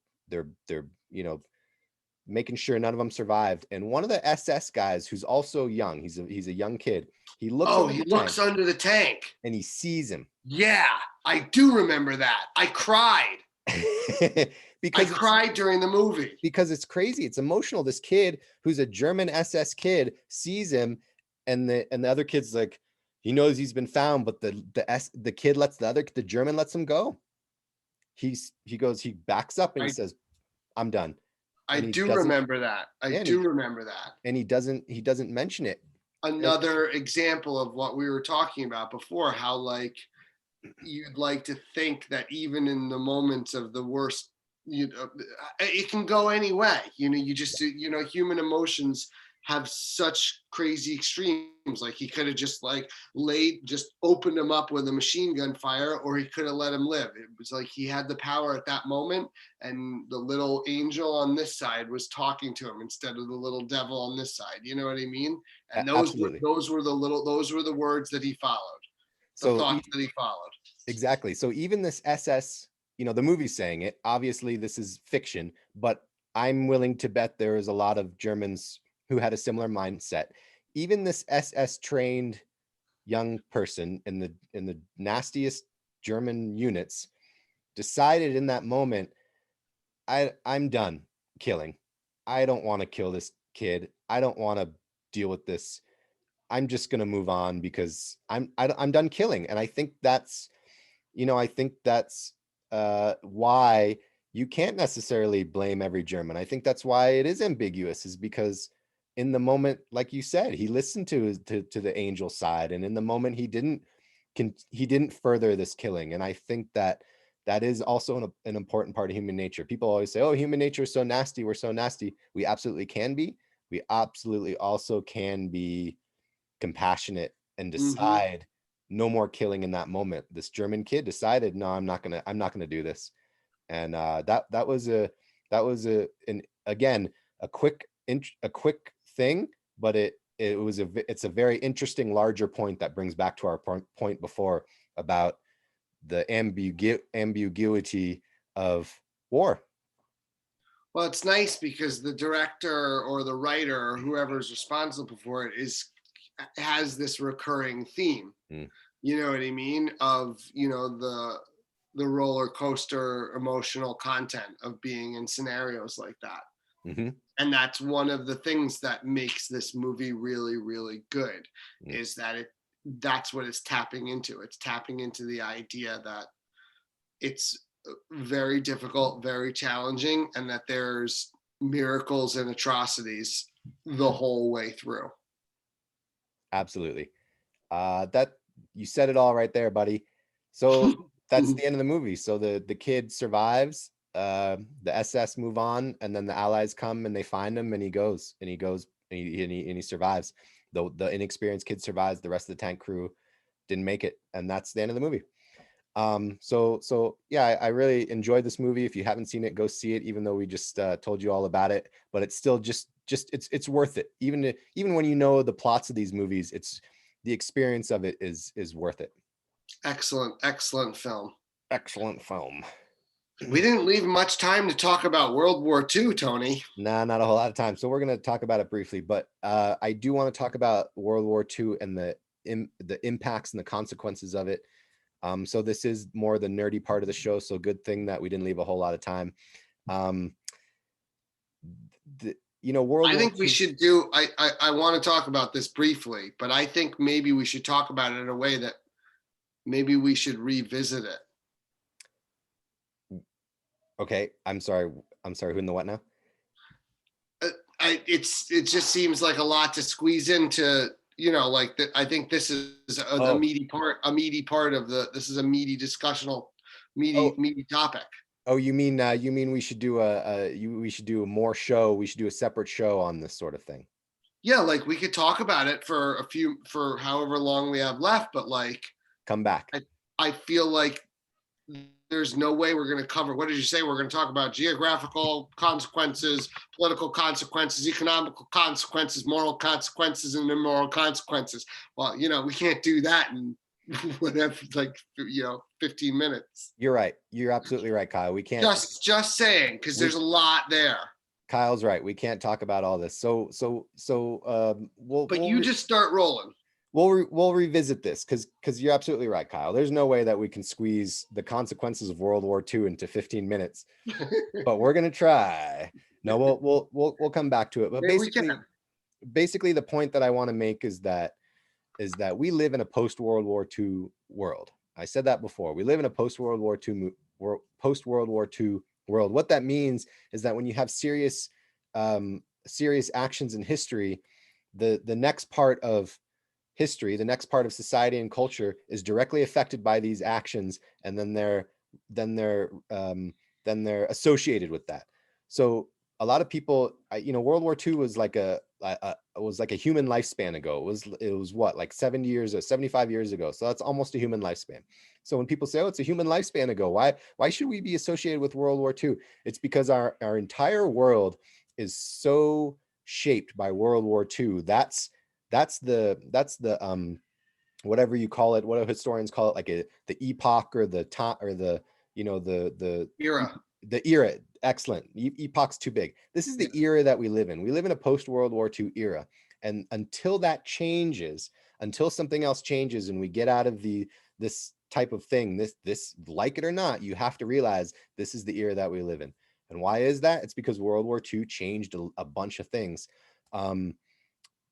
making sure none of them survived. And one of the SS guys, who's also young, he's a young kid. He looks Oh, under he the looks tank, under the tank. and he sees him. Yeah, I do remember that. I cried. Because I cried during the movie. Because it's crazy. It's emotional. This kid who's a German SS kid sees him, and the other kid's like, he knows he's been found, but the kid the German lets him go. He backs up and he says, "I'm done." I do remember that. I do remember that. And he doesn't mention it. Another example of what we were talking about before, how like you'd like to think that even in the moments of the worst, it can go any way. You just, human emotions have such crazy extremes. Like he could have just opened him up with a machine gun fire, or he could have let him live. It was like he had the power at that moment, and the little angel on this side was talking to him instead of the little devil on this side. You know what I mean? And those were the words that he followed. The thoughts that he followed. Exactly. So even this SS, the movie's saying it. Obviously, this is fiction, but I'm willing to bet there is a lot of Germans who had a similar mindset. Even this SS trained young person in the nastiest German units decided in that moment, I'm done killing. I don't want to kill this kid. I don't want to deal with this. I'm just going to move on because I'm done killing. And I think that's why you can't necessarily blame every German. I think that's why it is ambiguous, is because in the moment, like you said, he listened to the angel side, and in the moment he didn't further this killing. And I think that is also an important part of human nature. People always say, "Oh, human nature is so nasty. We're so nasty." We absolutely can be. We absolutely also can be compassionate and decide no more killing in that moment. This German kid decided, no, I'm not gonna do this. And that was again a quick thing, but it's a very interesting larger point that brings back to our point before about the ambiguity of war. Well, it's nice because the director or the writer or whoever's responsible for it has this recurring theme. You know what I mean? Of, the roller coaster emotional content of being in scenarios like that. And that's one of the things that makes this movie really, really good, is that that's what it's tapping into. It's tapping into the idea that it's very difficult, very challenging, and that there's miracles and atrocities the whole way through. Absolutely. That you said it all right there, buddy. So that's the end of the movie. So the kid survives, the SS move on, and then the Allies come and they find him, and he survives. The inexperienced kid survives. The rest of the tank crew didn't make it, and that's the end of the movie. So yeah, I really enjoyed this movie. If you haven't seen it, go see it, even though we just told you all about it. But it's still just it's worth it. Even when you know the plots of these movies, it's the experience of it is worth it. Excellent film. Excellent film. We didn't leave much time to talk about World War II, Tony. Nah, not a whole lot of time. So we're going to talk about it briefly, but I do want to talk about World War II and the impacts and the consequences of it. So this is more the nerdy part of the show. So good thing that we didn't leave a whole lot of time. I think we should do, I want to talk about this briefly, but I think maybe we should talk about it in a way that maybe we should revisit it. Okay. I'm sorry. Who in the what now? It just seems like a lot to squeeze into, I think this is a meaty part of this is a meaty discussional, meaty topic. Oh, you mean we should do we should do more show. We should do a separate show on this sort of thing. Yeah. Like we could talk about it for however long we have left, but like come back. I feel like there's no way we're going to cover. What did you say? We're going to talk about geographical consequences, political consequences, economical consequences, moral consequences, and immoral consequences. Well, we can't do that in whatever, like, 15 minutes. You're right. You're absolutely right, Kyle. We can't. Just saying, because there's a lot there. Kyle's right. We can't talk about all this. So But you just start rolling. We'll revisit this because you're absolutely right, Kyle. There's no way that we can squeeze the consequences of World War II into 15 minutes, but we're gonna try. No, we'll come back to it. But basically, the point that I want to make is that we live in a post World War II world. I said that before. We live in a post World War II world. What that means is that when you have serious actions in history, the next part of history, the next part of society and culture is directly affected by these actions, and then they're associated with that. So a lot of people, World War II was like a human lifespan ago. It was what, like 70 years or 75 years ago. So that's almost a human lifespan. So when people say, oh, it's a human lifespan ago, why should we be associated with World War II? It's because our entire world is so shaped by World War II. That's the whatever you call it, what historians call it, like the epoch or the time or the era. The era. Excellent. Epoch's too big. This is the era that we live in. We live in a post World War II era, and until that changes, until something else changes, and we get out of this type of thing, this like it or not, you have to realize this is the era that we live in. And why is that? It's because World War II changed a bunch of things.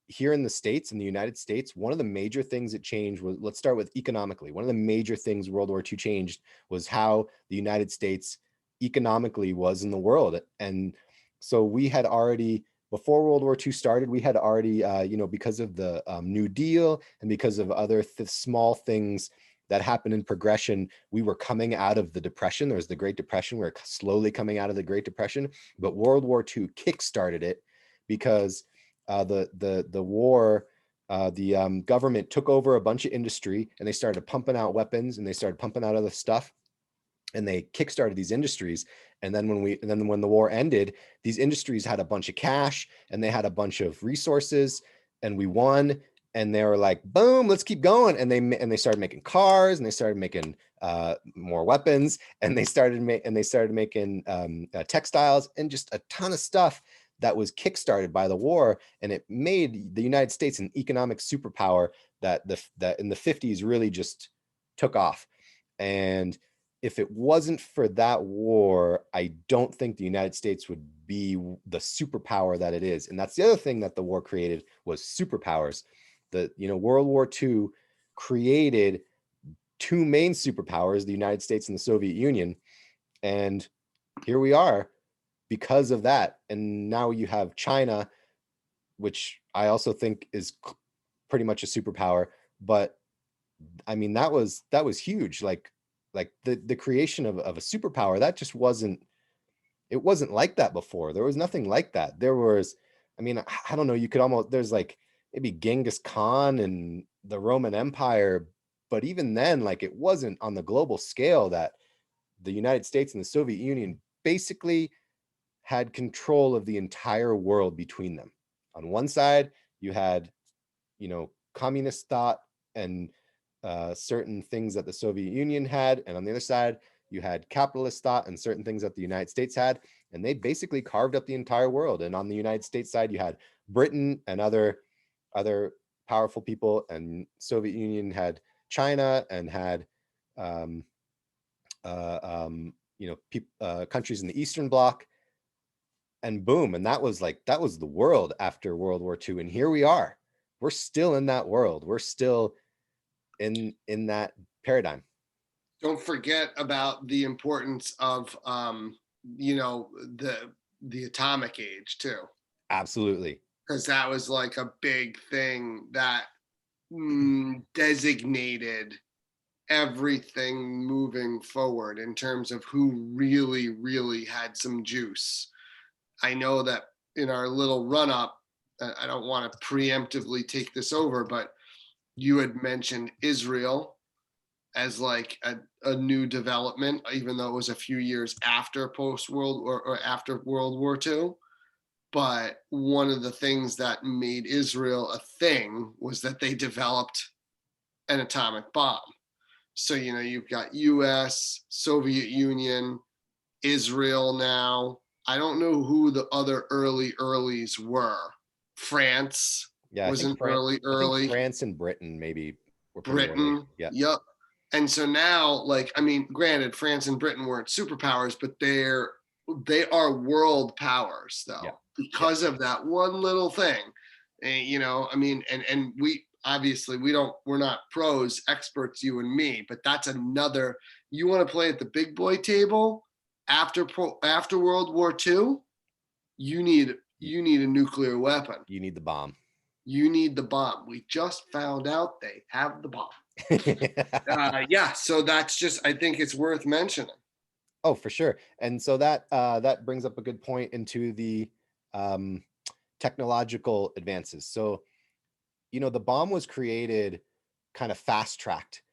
Here in the States, in the United States, one of the major things that changed was, let's start with economically. One of the major things World War II changed was how the United States economically was in the world. And so we had already, before World War II started, we had already, because of the New Deal and because of other small things that happened in progression, we were coming out of the Depression. There was the Great Depression. We were slowly coming out of the Great Depression, but World War II kickstarted it because the war, the government took over a bunch of industry, and they started pumping out weapons, and they started pumping out other stuff, and they kickstarted these industries. And then when the war ended, these industries had a bunch of cash, and they had a bunch of resources, and we won. And they were like, boom, let's keep going. And they started making cars, and they started making more weapons, and they started making textiles, and just a ton of stuff that was kickstarted by the war. And it made the United States an economic superpower that in the 50s really just took off. And if it wasn't for that war, I don't think the United States would be the superpower that it is. And that's the other thing that the war created, was superpowers. World War II created two main superpowers, the United States and the Soviet Union. And here we are because of that. And now you have China, which I also think is pretty much a superpower. But I mean, that was huge. Like the creation of a superpower, that just wasn't like that before. There was nothing like that. There was, I mean, I don't know, you could almost, there's like maybe Genghis Khan and the Roman Empire, but even then, like, it wasn't on the global scale that the United States and the Soviet Union basically had control of the entire world between them. On one side, you had, communist thought and certain things that the Soviet Union had. And on the other side, you had capitalist thought and certain things that the United States had. And they basically carved up the entire world. And on the United States side, you had Britain and other powerful people, and Soviet Union had China and had countries in the Eastern Bloc. And boom, and that was the world after World War II. And here we are. We're still in that world. We're still in that paradigm. Don't forget about the importance of the atomic age too. Absolutely. Because that was like a big thing that designated everything moving forward in terms of who really, really had some juice. I know that in our little run up, I don't want to preemptively take this over, but you had mentioned Israel as like a new development, even though it was a few years after post-world or after World War II. But one of the things that made Israel a thing was that they developed an atomic bomb. So, you know, you've got US, Soviet Union, Israel now. I don't know who the other earlies were. France Yeah, was an I think early. France and Britain maybe were pretty early. Britain. Yeah. Yep. And so now, like, I mean, granted, France and Britain weren't superpowers, but they are world powers though, Yeah. because of that one little thing. And, you know, I mean, and we obviously we're not pros, experts, you and me, but that's another. You want to play at the big boy table after World War II, you need a nuclear weapon. You need the bomb. You need the bomb. We just found out they have the bomb. Yeah, so that's just, I think it's worth mentioning. Oh, for sure. And so that that brings up a good point into the technological advances. So, you know, the bomb was created kind of fast tracked,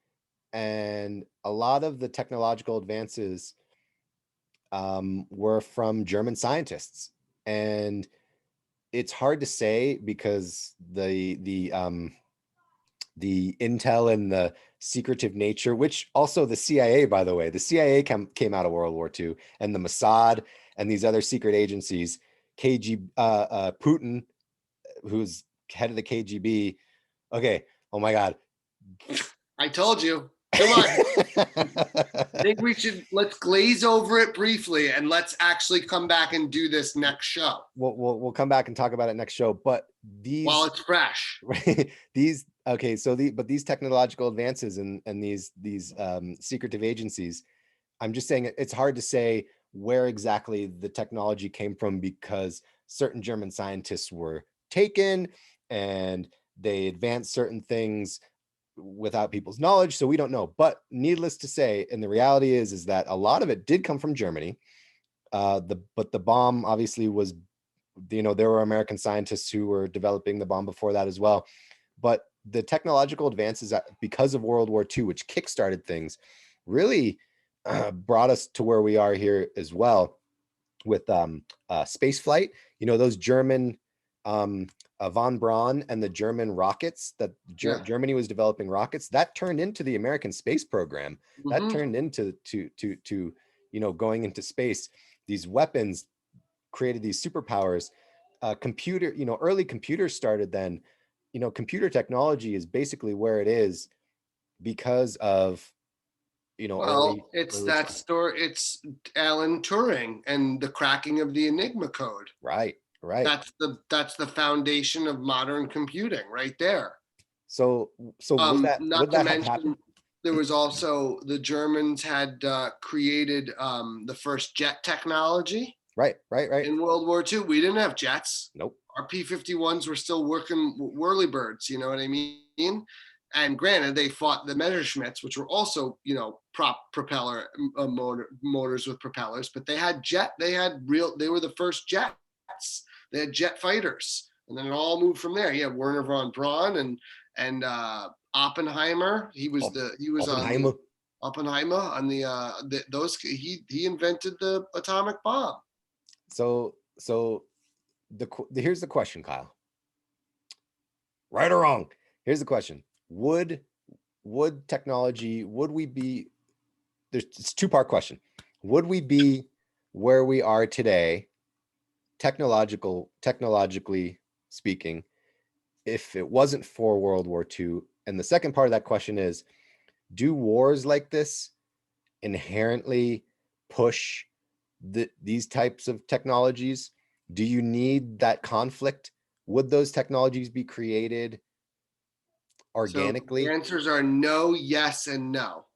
and a lot of the technological advances were from German scientists. And it's hard to say because the intel and the secretive nature, which also the CIA, by the way, the CIA came out of World War II, and the Mossad and these other secret agencies, Putin, who's head of the KGB. Okay. Oh my God. I told you. Come on. I think let's glaze over it briefly and let's actually come back and do this next show. We'll come back and talk about it next show. But while it's fresh, these these technological advances and these secretive agencies, I'm just saying it's hard to say where exactly the technology came from, because certain German scientists were taken and they advanced certain things without people's knowledge, so we don't know. But needless to say, and the reality is that a lot of it did come from Germany. But the bomb obviously was, you know, there were American scientists who were developing the bomb before that as well. But the technological advances because of World War II, which kickstarted things, really brought us to where we are here as well with space flight. You know, those German von Braun and the German rockets that Germany was developing rockets that turned into the American space program. That turned into you know, going into space. These weapons created these superpowers. Computer, you know, early computers started then. You know, computer technology is basically where it is because of, you know, well, early that story. It's Alan Turing and the cracking of the Enigma code. Right. That's the foundation of modern computing right there. So would that have happened? There was also, the Germans had created the first jet technology. Right. In World War II, we didn't have jets. Nope. Our P-51s were still working whirlybirds, you know what I mean? And granted, they fought the Messerschmitts, which were also, you know, propeller motors with propellers, but they were the first jets. They had jet fighters, and then it all moved from there. Yeah, Werner von Braun and Oppenheimer. He was Oppenheimer. On he invented the atomic bomb. So here's the question, Kyle. Right or wrong? Here's the question. Would technology, it's a two-part question. Would we be where we are today, technologically speaking, if it wasn't for World War II? And the second part of that question is, do wars like this inherently push these types of technologies? Do you need that conflict? Would those technologies be created organically? So the answers are no, yes, and no.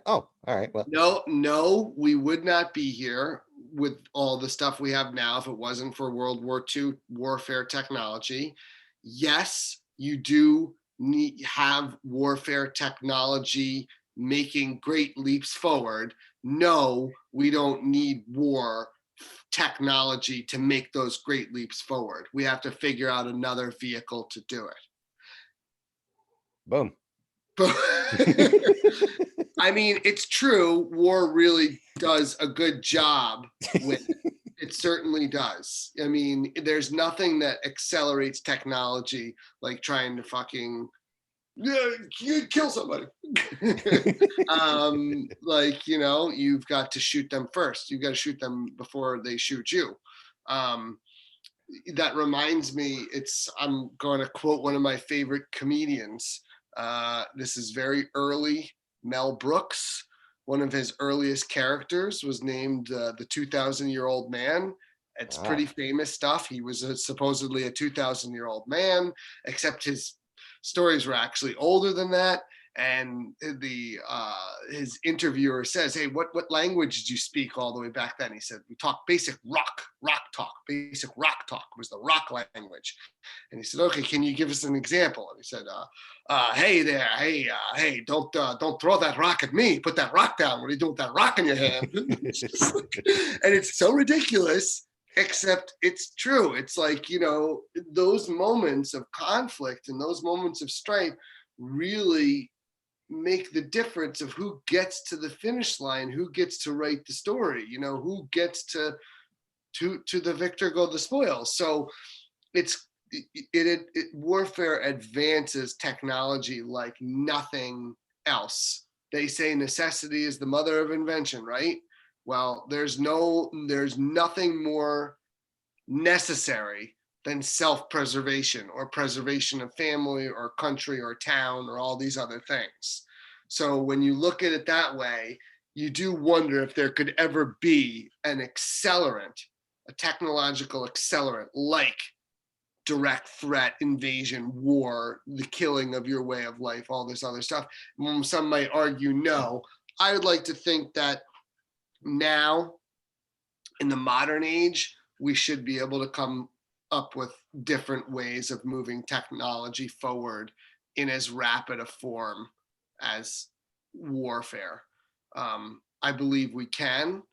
Oh, all right. Well, no, we would not be here with all the stuff we have now if it wasn't for World War II warfare technology. Yes, you do have warfare technology making great leaps forward. No, we don't need war technology to make those great leaps forward. We have to figure out another vehicle to do it. Boom. I mean, it's true. War really does a good job with it. It certainly does. I mean, there's nothing that accelerates technology like trying to fucking you kill somebody. Like, you know, you've got to shoot them first. You've got to shoot them before they shoot you. Um, that reminds me, I'm going to quote one of my favorite comedians. This is very early. Mel Brooks, one of his earliest characters was named the 2,000-year-old man. It's Wow. pretty famous stuff. He was supposedly a 2,000-year-old man, except his stories were actually older than that. And the his interviewer says, "Hey, what language did you speak all the way back then?" He said, "We talk basic rock talk. Basic rock talk was the rock language." And he said, "Okay, can you give us an example?" And he said, "Hey there, hey, don't throw that rock at me. Put that rock down. What are you doing with that rock in your hand?" And it's so ridiculous, except it's true. It's like, you know, those moments of conflict and those moments of strife really make the difference of who gets to the finish line, who gets to write the story, you know, who gets to the victor go the spoils. So it's warfare advances technology like nothing else. They say necessity is the mother of invention, right? Well, there's nothing more necessary than self-preservation or preservation of family or country or town or all these other things. So when you look at it that way, you do wonder if there could ever be an accelerant, a technological accelerant like direct threat, invasion, war, the killing of your way of life, all this other stuff. Some might argue no. I would like to think that now, in the modern age, we should be able to come up with different ways of moving technology forward in as rapid a form as warfare. I believe we can,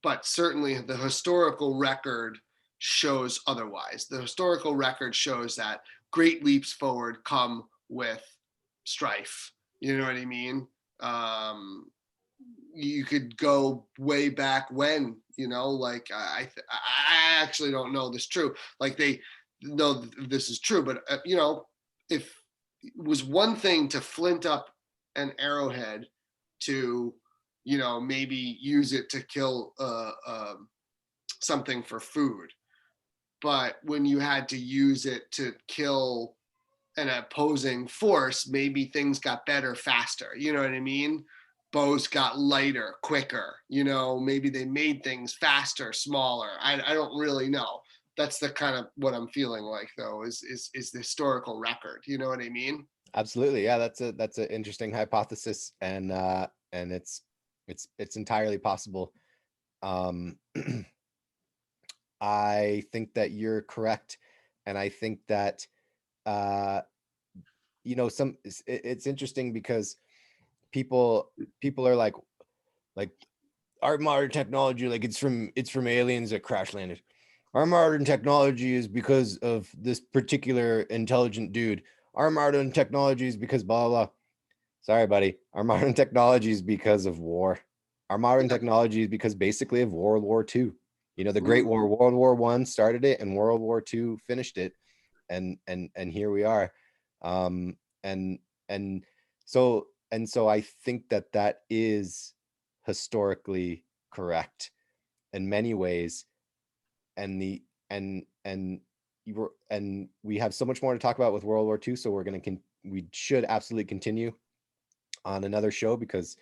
but certainly the historical record shows otherwise. The historical record shows that great leaps forward come with strife. You know what I mean? You could go way back when, you know, like I actually don't know this true. Like they know this is true, but you know, if it was one thing to flint up an arrowhead to, you know, maybe use it to kill something for food, but when you had to use it to kill an opposing force, maybe things got better faster. You know what I mean? Bows got lighter, quicker. You know, maybe they made things faster, smaller. I don't really know. That's the kind of what I'm feeling like, though, is the historical record. You know what I mean? Absolutely. Yeah, that's an interesting hypothesis, and it's entirely possible. I think that you're correct, and I think that you know, it's interesting because people are like our modern technology, like it's from aliens that crash landed. Our modern technology is because of this particular intelligent dude. Our modern technology is because blah blah. Sorry, buddy. Our modern technology is because of war. Our modern Yeah. technology is because basically of World War II. You know, the Great Mm. War, World War I started it, and World War II finished it, and here we are. Um, and and so I think that that is historically correct in many ways, and the and you were and we have so much more to talk about with World War II. So we should absolutely continue on another show because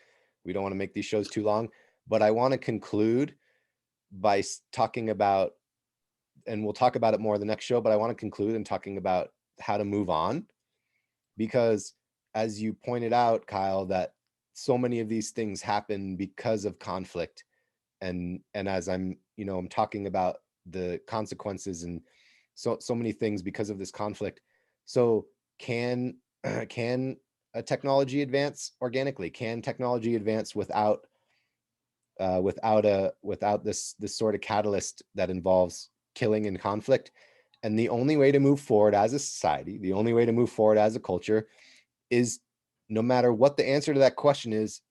we don't want to make these shows too long. But I want to conclude by talking about, and we'll talk about it more the next show, but I want to conclude in talking about how to move on, because as you pointed out, Kyle, that so many of these things happen because of conflict. And as I'm talking about the consequences and so many things because of this conflict. So can can a technology advance organically? Can technology advance without this sort of catalyst that involves killing and conflict? And the only way to move forward as a society, the only way to move forward as a culture is no matter what the answer to that question is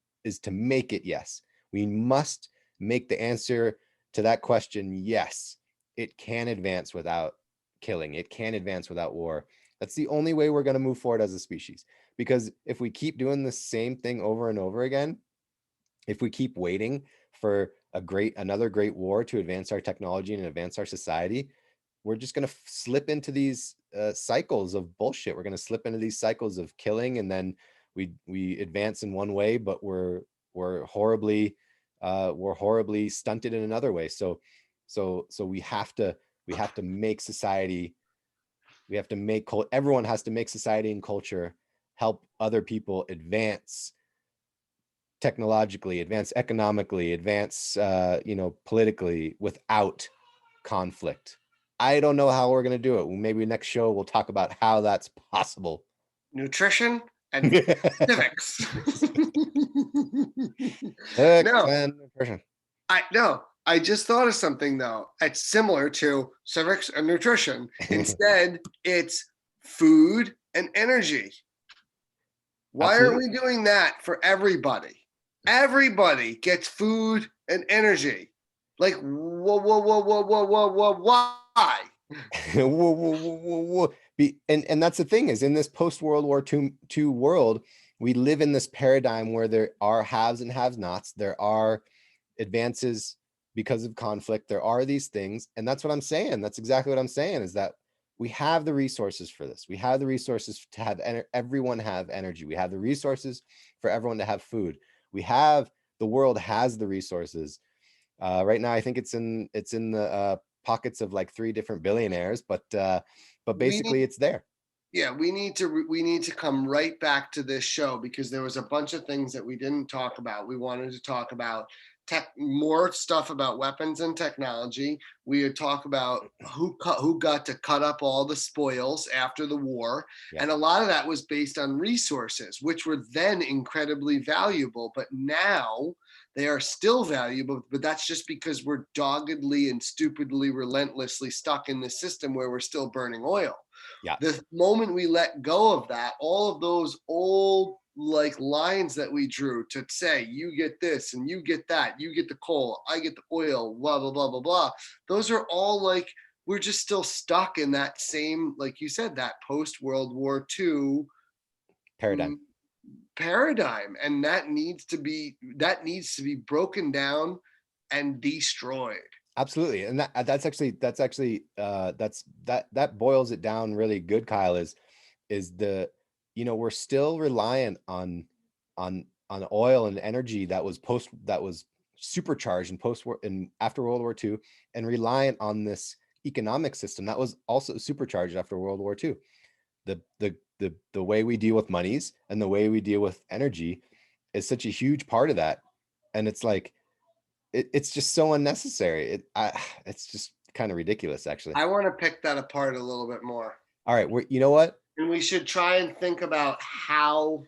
to make it yes. We must make the answer to that question yes. It can advance without killing. It can advance without war. That's the only way we're going to move forward as a species. Because if we keep doing the same thing over and over again, if we keep waiting for another great war to advance our technology and advance our society, we're just going to slip into these cycles of bullshit. We're going to slip into these cycles of killing, and then we advance in one way, but we're horribly stunted in another way. So we have to make society. We have to make everyone has to make society and culture help other people advance technologically, advance economically, advance politically without conflict. I don't know how we're going to do it. Maybe next show we'll talk about how that's possible. Nutrition and civics. And nutrition. I just thought of something though. It's similar to civics and nutrition. Instead, it's food and energy. Why aren't we doing that for everybody? Everybody gets food and energy. Like, whoa, why? Whoa. And that's the thing, is in this post-World War II world, we live in this paradigm where there are haves and have-nots. There are advances because of conflict. There are these things. And that's what I'm saying. That's exactly what I'm saying, is that we have the resources for this. We have the resources to have everyone have energy. We have the resources for everyone to have food. The world has the resources. Right now, I think it's in the pockets of like 3 different billionaires, but basically it's there. Yeah, we need to come right back to this show, because there was a bunch of things that we didn't talk about. We wanted to talk about more stuff about weapons and technology. We would talk about who got to cut up all the spoils after the war. Yeah. And a lot of that was based on resources, which were then incredibly valuable, but now they are still valuable, but that's just because we're doggedly and stupidly, relentlessly stuck in the system where we're still burning oil. Yeah. The moment we let go of that, all of those old like lines that we drew to say, you get this and you get that, you get the coal, I get the oil, blah, blah, blah, blah, blah. Those are all like, we're just still stuck in that same, like you said, that post-World War II paradigm. And that needs to be broken down and destroyed. Absolutely. And that boils it down really good, Kyle, is we're still reliant on oil and energy that was supercharged in post-war and after World War II, and reliant on this economic system that was also supercharged after World War II. The way we deal with monies and the way we deal with energy is such a huge part of that. And it's like, it's just so unnecessary. It's just kind of ridiculous, actually. I want to pick that apart a little bit more. All right. You know what? And we should try and think about how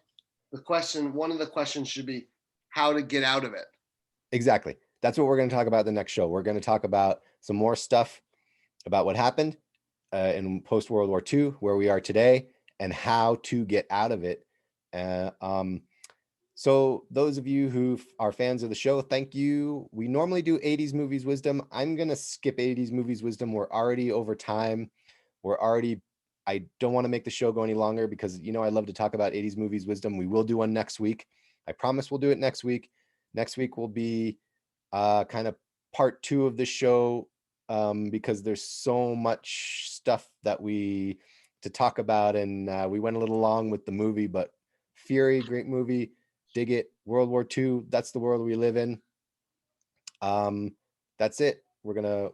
one of the questions should be how to get out of it. Exactly. That's what we're going to talk about the next show. We're going to talk about some more stuff about what happened in post-World War II, where we are today, and how to get out of it. So those of you who are fans of the show, thank you. We normally do 80s movies wisdom. I'm going to skip 80s movies wisdom. We're already over time. I don't want to make the show go any longer, because I love to talk about 80s movies wisdom. We will do one next week. I promise we'll do it next week. Next week will be kind of part 2 of the show, because there's so much stuff that to talk about, and we went a little long with the movie, but Fury, great movie. Dig it. World War II, that's the world we live in. That's it. We're gonna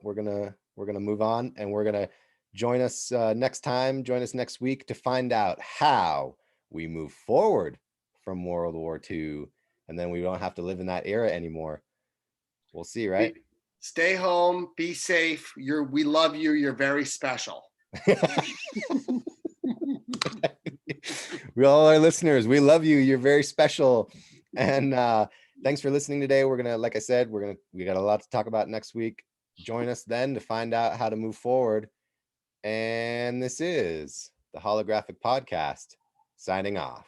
move on, and we're gonna join us next time. Join us next week to find out how we move forward from World War II, and then we don't have to live in that era anymore. We'll see, right? Stay home, be safe. We love you. You're very special. We all our listeners, we love you. You're very special. And thanks for listening today. We're gonna, like I said, we got a lot to talk about next week. Join us then to find out how to move forward. And this is the Holographic Podcast, signing off.